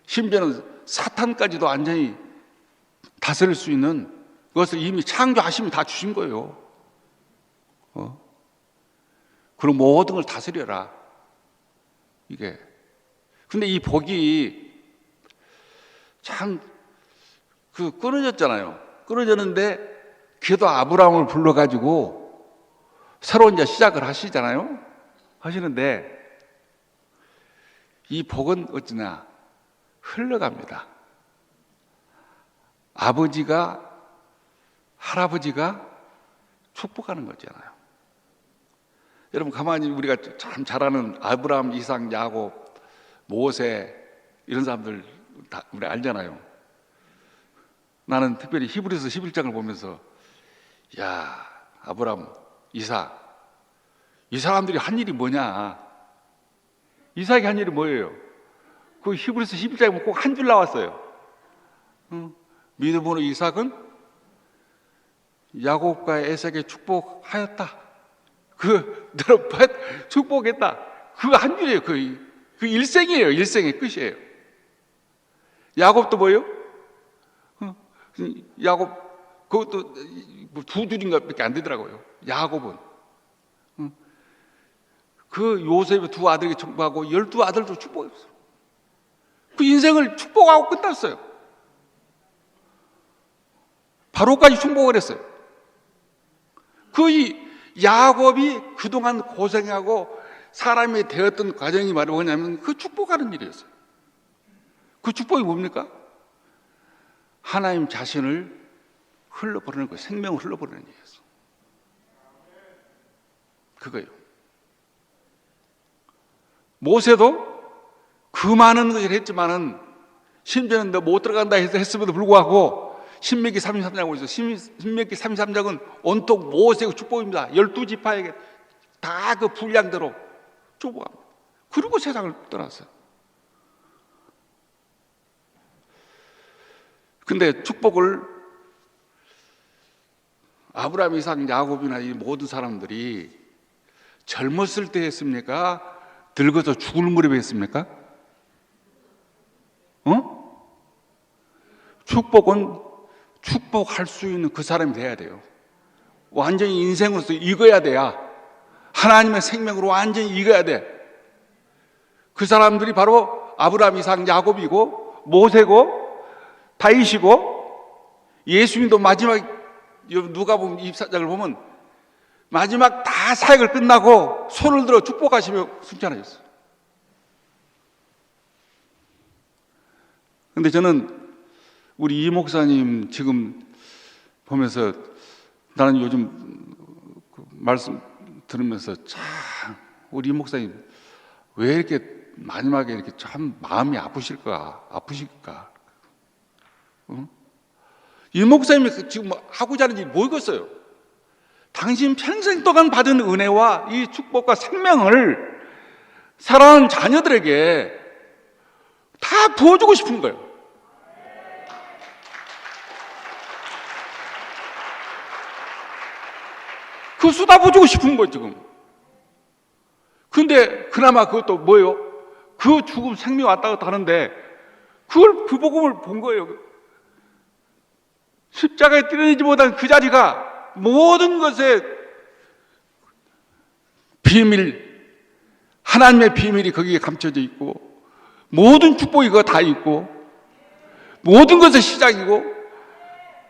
심지어는 사탄까지도 완전히 다스릴 수 있는 그것을 이미 창조하시면 다 주신 거예요. 그리고 모든 걸 다스려라. 이게. 근데 이 복이 참 끊어졌잖아요. 끊어졌는데 그래도 아브라함을 불러가지고 새로운 이제 시작을 하시잖아요. 하시는데 이 복은 어찌나 흘러갑니다. 아버지가 할아버지가 축복하는 거잖아요. 여러분 가만히 우리가 참 잘 아는 아브라함, 이삭, 야곱, 모세 이런 사람들 다 우리 알잖아요. 나는 특별히 히브리서 11장을 보면서 아브라함, 이삭 이 사람들이 한 일이 뭐냐? 이삭이 한 일이 뭐예요? 그 히브리서 11장에 보면 꼭 한 줄 나왔어요. 믿음으로 이삭은 야곱과 에삭에 축복하였다. 축복했다. 그거 한 줄이에요. 그 일생이에요. 일생의 끝이에요. 야곱도 뭐예요? 야곱 그것도 두 줄인가밖에 안 되더라고요. 야곱은 그 요셉의 두 아들에게 축복하고 12아들도 축복했어요. 그 인생을 축복하고 끝났어요. 바로까지 축복을 했어요. 야곱이 그동안 고생하고 사람이 되었던 과정이 뭐냐면 그 축복하는 일이었어요. 그 축복이 뭡니까? 하나님 자신을 흘러버리는 거예요. 생명을 흘러버리는 얘기예요. 그거예요. 모세도 그 많은 것을 했지만은 심지어는 너 못 들어간다 해서 했음에도 불구하고 신명기 33장을 보세요. 신명기 33장은 온통 모세의 축복입니다. 12지파에게 다 그 분량대로 축복합니다. 그리고 세상을 떠났어요. 근데 축복을 아브라함, 이삭, 야곱이나 이 모든 사람들이 젊었을 때 했습니까? 늙어서 죽을 무렵에 했습니까? 축복은 축복할 수 있는 그 사람이 돼야 돼요. 완전히 인생으로서 익어야 돼야, 하나님의 생명으로 완전히 익어야 돼. 그 사람들이 바로 아브라함, 이삭, 야곱이고 모세고 다윗이고, 예수님도 마지막 누가복음 24장을 보면 마지막 다 사역을 끝나고 손을 들어 축복하시며 승천하셨어요. 근데 저는 우리 이 목사님 지금 보면서 나는 요즘 그 말씀 들으면서 참 우리 이 목사님 왜 이렇게 마지막에 이렇게 참 마음이 아프실까? 이 목사님이 지금 하고자 하는 일이 뭐겠어요? 당신 평생 동안 받은 은혜와 이 축복과 생명을 사랑하는 자녀들에게 다 부어주고 싶은 거예요. 그 쏟아부어주고 싶은 거예요, 지금. 근데 그나마 그것도 뭐예요? 그 죽음 생명 왔다 갔다 하는데 그 복음을 본 거예요. 십자가에 뛰어내지 못한 그 자리가 모든 것의 비밀, 하나님의 비밀이 거기에 감춰져 있고, 모든 축복이 그거 다 있고, 모든 것의 시작이고,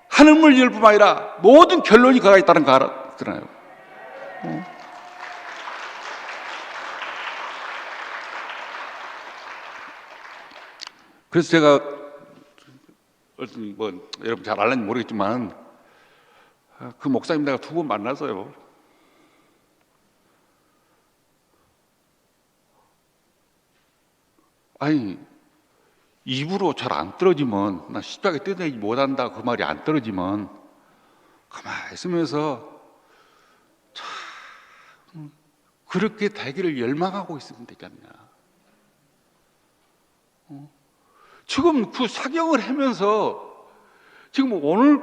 하늘물 열뿐만 아니라 모든 결론이 거기에 있다는 거 알았잖아요. 그래서 제가 여러분 잘 알는지 모르겠지만 그 목사님 내가 2번 만나서요. 아니 입으로 잘 안 떨어지면, 나 십자가에 떼내지 못한다 그 말이 안 떨어지면 가만히 있으면서 참 그렇게 되기를 열망하고 있으면 되겠냐. 지금 그 사경을 하면서 지금 오늘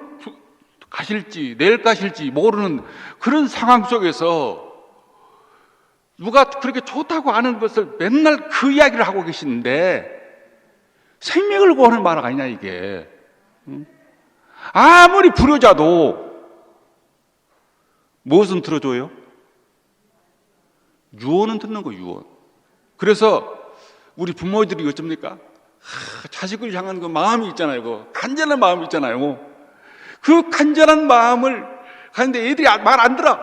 가실지 내일 가실지 모르는 그런 상황 속에서 누가 그렇게 좋다고 하는 것을 맨날 그 이야기를 하고 계시는데 생명을 구하는 말 아니냐 이게. 아무리 불효자도 무엇은 들어줘요? 유언은 듣는 거, 유언. 그래서 우리 부모들이 어쩝니까? 자식을 향한 그 마음이 있잖아요. 그 간절한 마음이 있잖아요. 그 간절한 마음을 하는데 애들이 말 안 들어.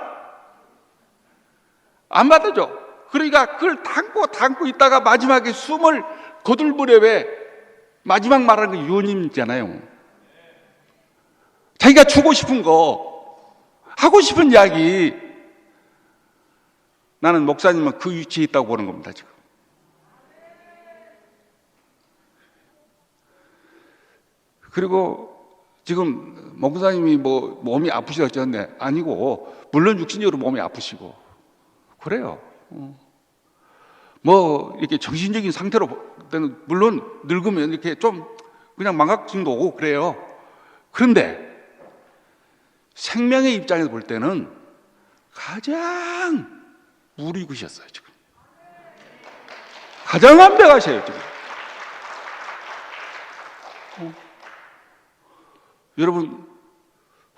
안 받아줘. 그러니까 그걸 담고 있다가 마지막에 숨을 거둘 무렵에 마지막 말하는 게 유언님이잖아요. 자기가 주고 싶은 거, 하고 싶은 이야기. 나는 목사님은 그 위치에 있다고 보는 겁니다, 지금. 그리고 지금 목사님이 뭐 몸이 아프시다고 했는데 아니고, 물론 육신적으로 몸이 아프시고 그래요. 뭐 이렇게 정신적인 상태로 물론 늙으면 이렇게 좀 그냥 망각증도 오고 그래요. 그런데 생명의 입장에서 볼 때는 가장 무리구셨어요, 지금. 가장 완벽하세요, 지금. 여러분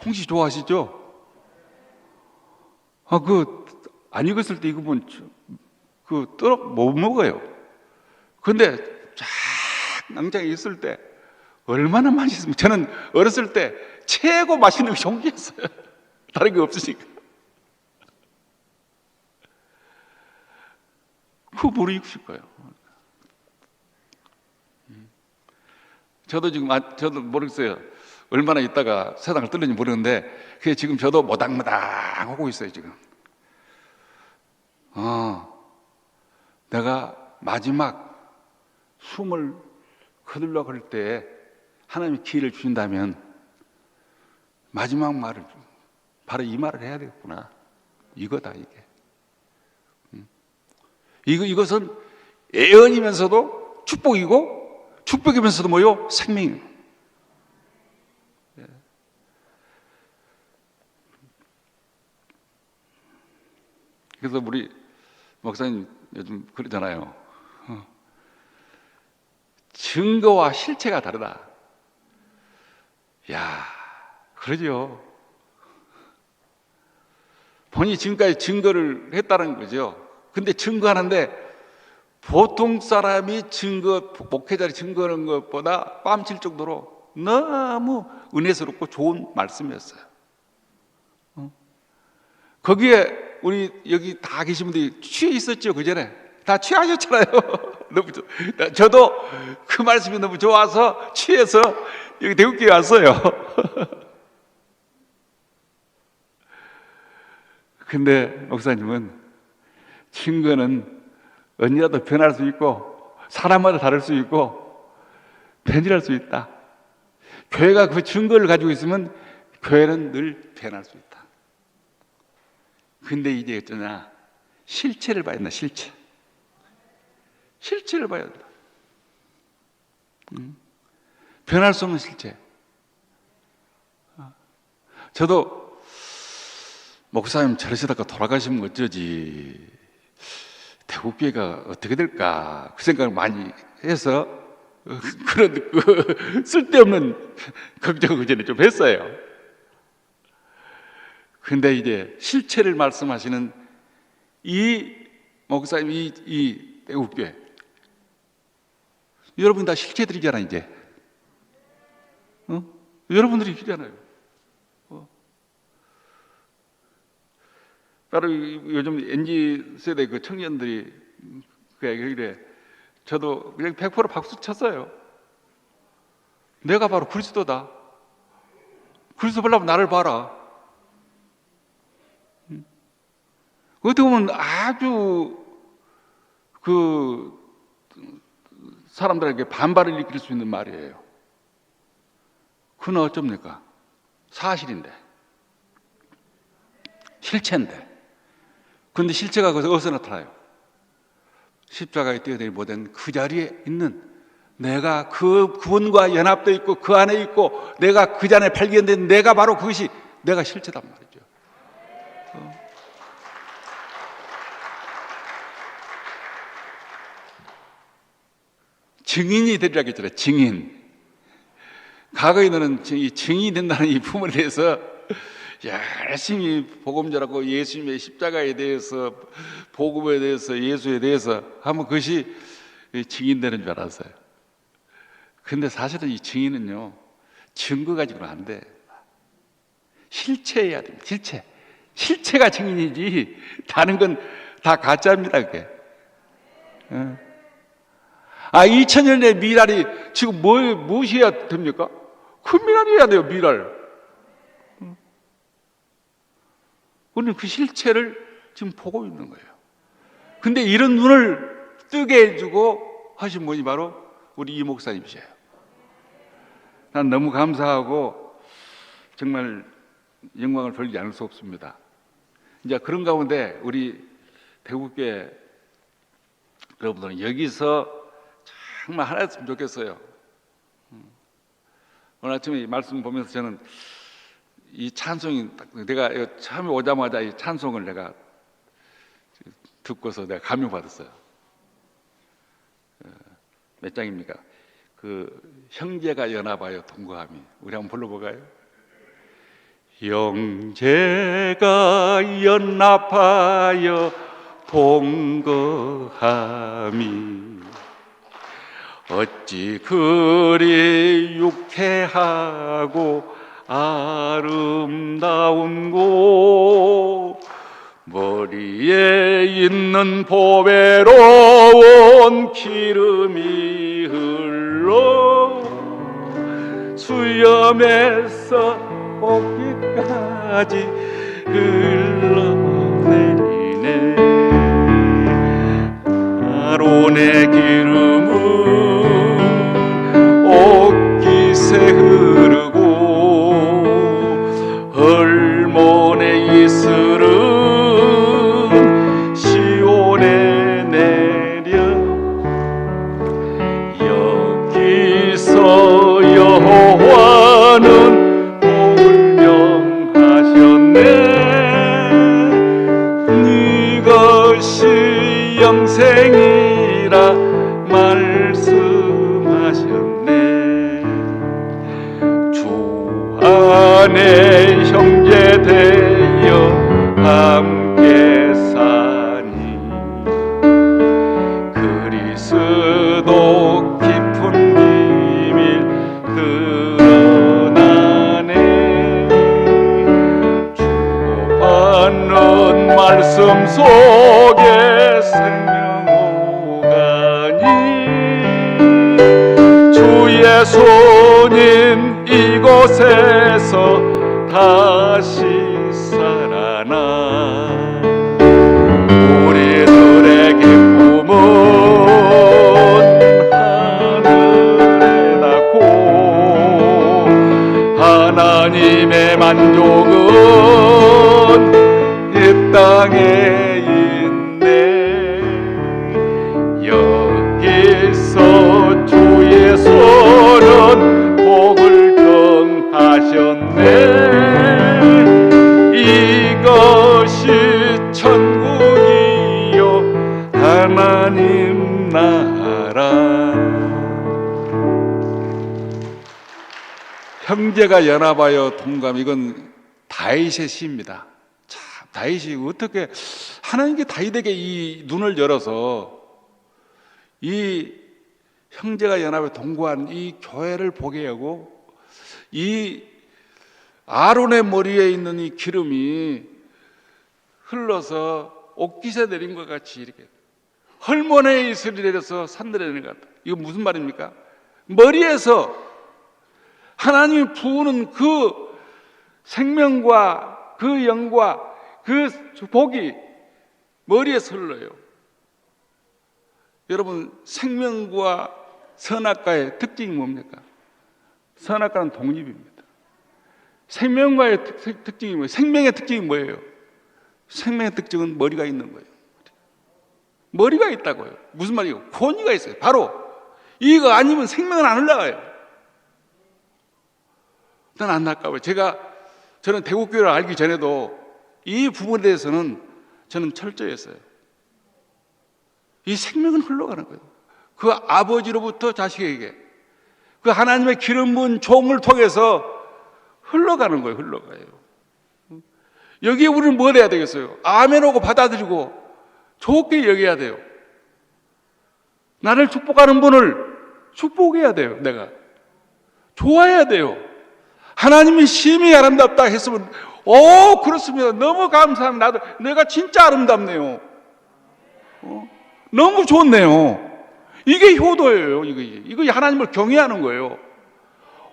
홍시 좋아하시죠? 안 익었을 때 익으면 못 먹어요. 근데 쫙 낭장에 있을 때 얼마나 맛있습니까? 저는 어렸을 때 최고 맛있는 게 홍시였어요. 다른 게 없으니까. 그거 모르 익으실 거예요. 저도 지금 저도 모르겠어요. 얼마나 있다가 세상을 뜰는지 모르는데 그게 지금 저도 모당모당 하고 있어요 지금. 내가 마지막 숨을 거둘러 갈 때 하나님이 기회를 주신다면 마지막 말을 바로 이 말을 해야 되겠구나. 이거다 이게. 이것은 애언이면서도 축복이고 축복이면서도 뭐요? 생명이에요. 그래서 우리 목사님 요즘 그러잖아요. 증거와 실체가 다르다. 야, 그러죠. 본인이 지금까지 증거를 했다는 거죠. 근데 증거하는데 보통 사람이 목회자를 증거하는 것보다 뺨칠 정도로 너무 은혜스럽고 좋은 말씀이었어요. 거기에 우리 여기 다 계신 분들이 취해 있었죠, 그 전에. 다 취하셨잖아요. 너무 저도 그 말씀이 너무 좋아서 취해서 여기 대구교회 왔어요. 근데 목사님은 증거는 언제라도 변할 수 있고 사람마다 다를 수 있고 변질할 수 있다. 교회가 그 증거를 가지고 있으면 교회는 늘 변할 수 있다. 근데 이제 어쩌냐, 실체를 봐야 된다. 실체를 봐야 된다. 변할 수 없는 실체. 저도 목사님 저러시다가 돌아가시면 어쩌지, 대구교회가 어떻게 될까 그 생각을 많이 해서 그런 쓸데없는 걱정을 그 전에 좀 했어요. 근데 이제 실체를 말씀하시는 이 목사님, 이 대구교회, 여러분 다 실체들이잖아 이제. 여러분들이 이잖아요. 바로 요즘 MZ 세대 그 청년들이 그래, 저도 그냥 100% 박수 쳤어요. 내가 바로 그리스도다. 그리스도 보려면 나를 봐라. 어떻게 보면 아주 그 사람들에게 반발을 일으킬 수 있는 말이에요. 그건 어쩝니까? 사실인데, 실체인데. 그런데 실체가 어디서 나타나요? 십자가에 뛰어내리 못한 그 자리에 있는 내가 그분과 연합되어 있고 그 안에 있고 내가 그 잔에 발견된 내가 바로 그것이 내가 실체단 말이죠. 증인이 되리라고 했잖아요. 증인. 과거에 너는 증인이 된다는 이 부분에 대해서 열심히 복음 전하고 예수님의 십자가에 대해서, 복음에 대해서, 예수에 대해서 하면 그것이 증인되는 줄 알았어요. 근데 사실은 이 증인은요, 증거 가지고는 안 돼. 실체여야 됩니다. 실체가 증인이지 다른 건 다 가짜입니다. 그게. 2000년의 미랄이 지금 무엇이 해야 됩니까? 그 미랄이 해야 돼요. 미랄. 우리는 그 실체를 지금 보고 있는 거예요. 근데 이런 눈을 뜨게 해주고 하신 분이 바로 우리 이 목사님이세요. 난 너무 감사하고 정말 영광을 돌리지 않을 수 없습니다. 이제 그런 가운데 우리 대구교회 여러분들은 여기서 정말 하나 했으면 좋겠어요. 오늘 아침에 이 말씀 보면서 저는 이 찬송이, 내가 처음에 오자마자 이 찬송을 내가 듣고서 내가 감명받았어요. 몇 장입니까? 그 형제가 연합하여 동거함이. 우리 한번 불러볼까요? 형제가 연합하여 동거함이 어찌 그리 유쾌하고 아름다운고 머리에 있는 보배로운 기름이 흘러 수염에서 옷깃까지 흘러내리네. 아론의 기름은 옷깃에 흐르고 헐몬의 이슬은 시온에 내려. 여기서 여호와는 복을 명하셨네. 이것이 영생이라 말씀하셨네. 주 안에 형제 되어 함께 사니 그리스도 깊은 비밀 드러나네. 주고받는 말씀 속에 생명 오가니 주의 손인 이곳에서 다시 살아나. 우리들의 기쁨은 하늘에 닿고 하나님의 만족은 이 땅에 있네. 여기서 주의 손은 복을 정하셨네. 이것이 천국이요 하나님 나라. 형제가 연합하여 동감, 이건 다윗의 시입니다. 참, 다윗이 어떻게 하나님께 다윗에게 이 눈을 열어서 이 형제가 연합에 동거한 이 교회를 보게 하고 이 아론의 머리에 있는 이 기름이 흘러서 옷깃에 내린 것 같이 이렇게 헐몬의 이슬이 내려서 산들에 내린 것 같다. 이거 무슨 말입니까? 머리에서 하나님이 부으는 그 생명과 그 영과 그 복이 머리에서 흘러요. 여러분, 생명과 선악과의 특징이 뭡니까? 선악과는 독립입니다. 생명과의 특징이 뭐예요? 생명의 특징이 뭐예요? 생명의 특징은 머리가 있는 거예요. 머리가 있다고요. 무슨 말이에요? 권위가 있어요. 바로 이거 아니면 생명은 안 올라가요. 난 안타까워요. 저는 대국교회를 알기 전에도 이 부분에 대해서는 저는 철저했어요. 이 생명은 흘러가는 거예요. 그 아버지로부터 자식에게 그 하나님의 기름 부은 종을 통해서 흘러가는 거예요. 흘러가요. 여기에 우리는 뭘 해야 되겠어요? 아멘하고 받아들이고 좋게 여겨야 돼요. 나를 축복하는 분을 축복해야 돼요. 내가 좋아해야 돼요. 하나님이 심히 아름답다 했으면 그렇습니다. 너무 감사합니다. 내가 진짜 아름답네요. 너무 좋네요. 이게 효도예요. 이거 하나님을 경외하는 거예요.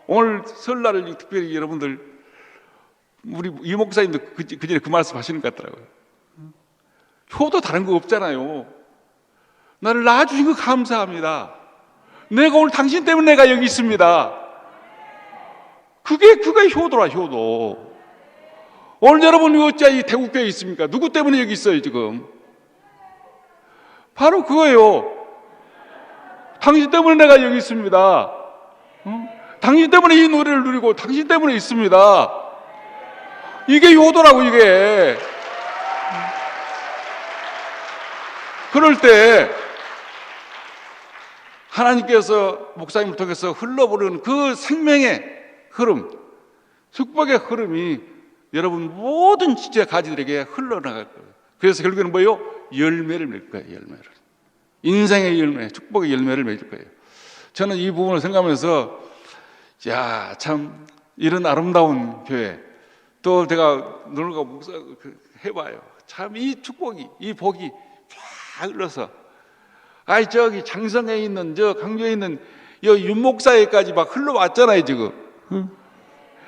오늘 설날을 특별히 여러분들 우리 이 목사님도 그전에 그 말씀 하시는 것 같더라고요. 효도 다른 거 없잖아요. 나를 낳아주신 거 감사합니다. 내가 오늘 당신 때문에 내가 여기 있습니다. 그게 효도라, 효도. 오늘 여러분 어찌 이 대국교회에 있습니까? 누구 때문에 여기 있어요 지금? 바로 그거예요. 당신 때문에 내가 여기 있습니다. 당신 때문에 이 노래를 누리고 당신 때문에 있습니다. 이게 효도라고. 이게 그럴 때 하나님께서 목사님을 통해서 흘러버리는 그 생명의 흐름, 축복의 흐름이 여러분 모든 지체 가지들에게 흘러나갈 거예요. 그래서 결국에는 뭐예요? 열매를 맺을 거예요. 열매를. 인생의 열매, 축복의 열매를 맺을 거예요. 저는 이 부분을 생각하면서 참 이런 아름다운 교회, 또 제가 놀러 목사 해봐요. 참 이 축복이, 이 복이 쫙 흘러서 저기 장성에 있는 저 강조에 있는 윤목사에까지 막 흘러왔잖아요 지금.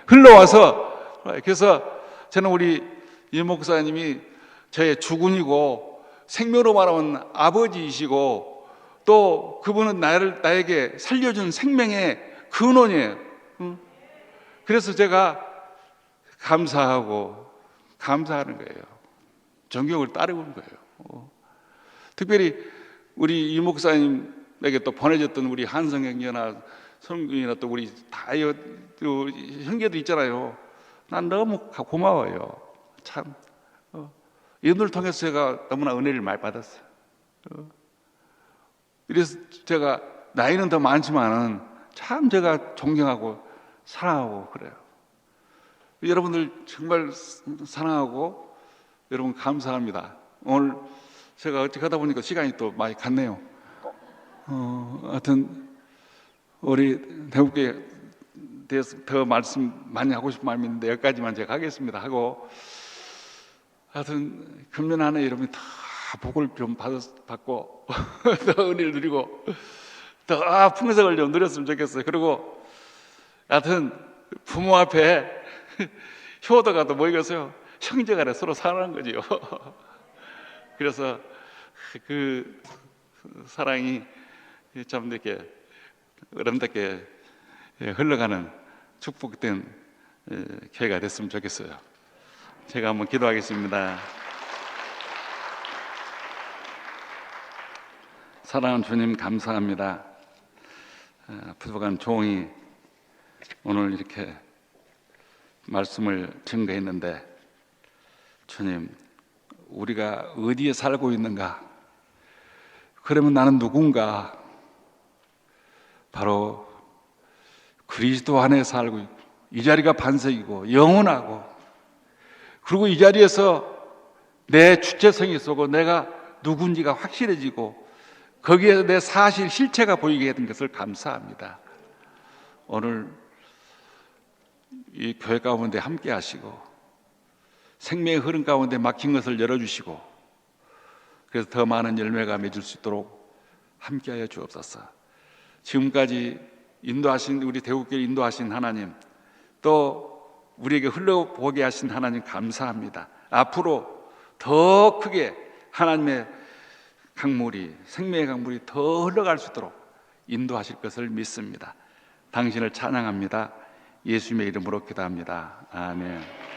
흘러와서. 그래서 저는 우리 이 목사님이 저의 주군이고 생명으로 말하면 아버지이시고 또 그분은 나에게 살려준 생명의 근원이에요. 그래서 제가 감사하는 거예요. 존경을 따르는 거예요. 특별히 우리 이 목사님에게 또 보내줬던 우리 한성 형제나 성균이나 또 우리 또 형제들 있잖아요. 난 너무 고마워요. 참 이분들 통해서 제가 너무나 은혜를 많이 받았어요. 그래서 제가 나이는 더 많지만은 참 제가 존경하고 사랑하고 그래요. 여러분들 정말 사랑하고 여러분 감사합니다. 오늘 제가 어찌 하다 보니까 시간이 또 많이 갔네요. 하여튼 우리 대국교에 대해서 더 말씀 많이 하고 싶은 마음이 있는데 여기까지만 제가 하겠습니다 하고, 하여튼 금년 한 해 여러분이 다 복을 좀 받고 더 은혜를 누리고 더 풍성을 좀 누렸으면 좋겠어요. 그리고 하여튼 부모 앞에 효도가 또 뭐이겠어요? 형제간에 서로 사랑하는 거지요. 그래서 그 사랑이 참 이렇게 아름답게 흘러가는 축복된 기회가 됐으면 좋겠어요. 제가 한번 기도하겠습니다. 사랑하는 주님 감사합니다. 부족한 종이 오늘 이렇게 말씀을 증거했는데, 주님 우리가 어디에 살고 있는가? 그러면 나는 누군가? 바로 그리스도 안에 살고 있고 이 자리가 반석이고 영원하고, 그리고 이 자리에서 내 주체성이 쏘고 내가 누군지가 확실해지고 거기에서 내 사실 실체가 보이게 된 것을 감사합니다. 오늘 이 교회 가운데 함께 하시고 생명의 흐름 가운데 막힌 것을 열어주시고 그래서 더 많은 열매가 맺을 수 있도록 함께하여 주옵소서. 지금까지 인도하신 우리 대국교를 인도하신 하나님, 또 우리에게 흘러보게 하신 하나님 감사합니다. 앞으로 더 크게 하나님의 강물이, 생명의 강물이 더 흘러갈 수 있도록 인도하실 것을 믿습니다. 당신을 찬양합니다. 예수님의 이름으로 기도합니다. 아멘.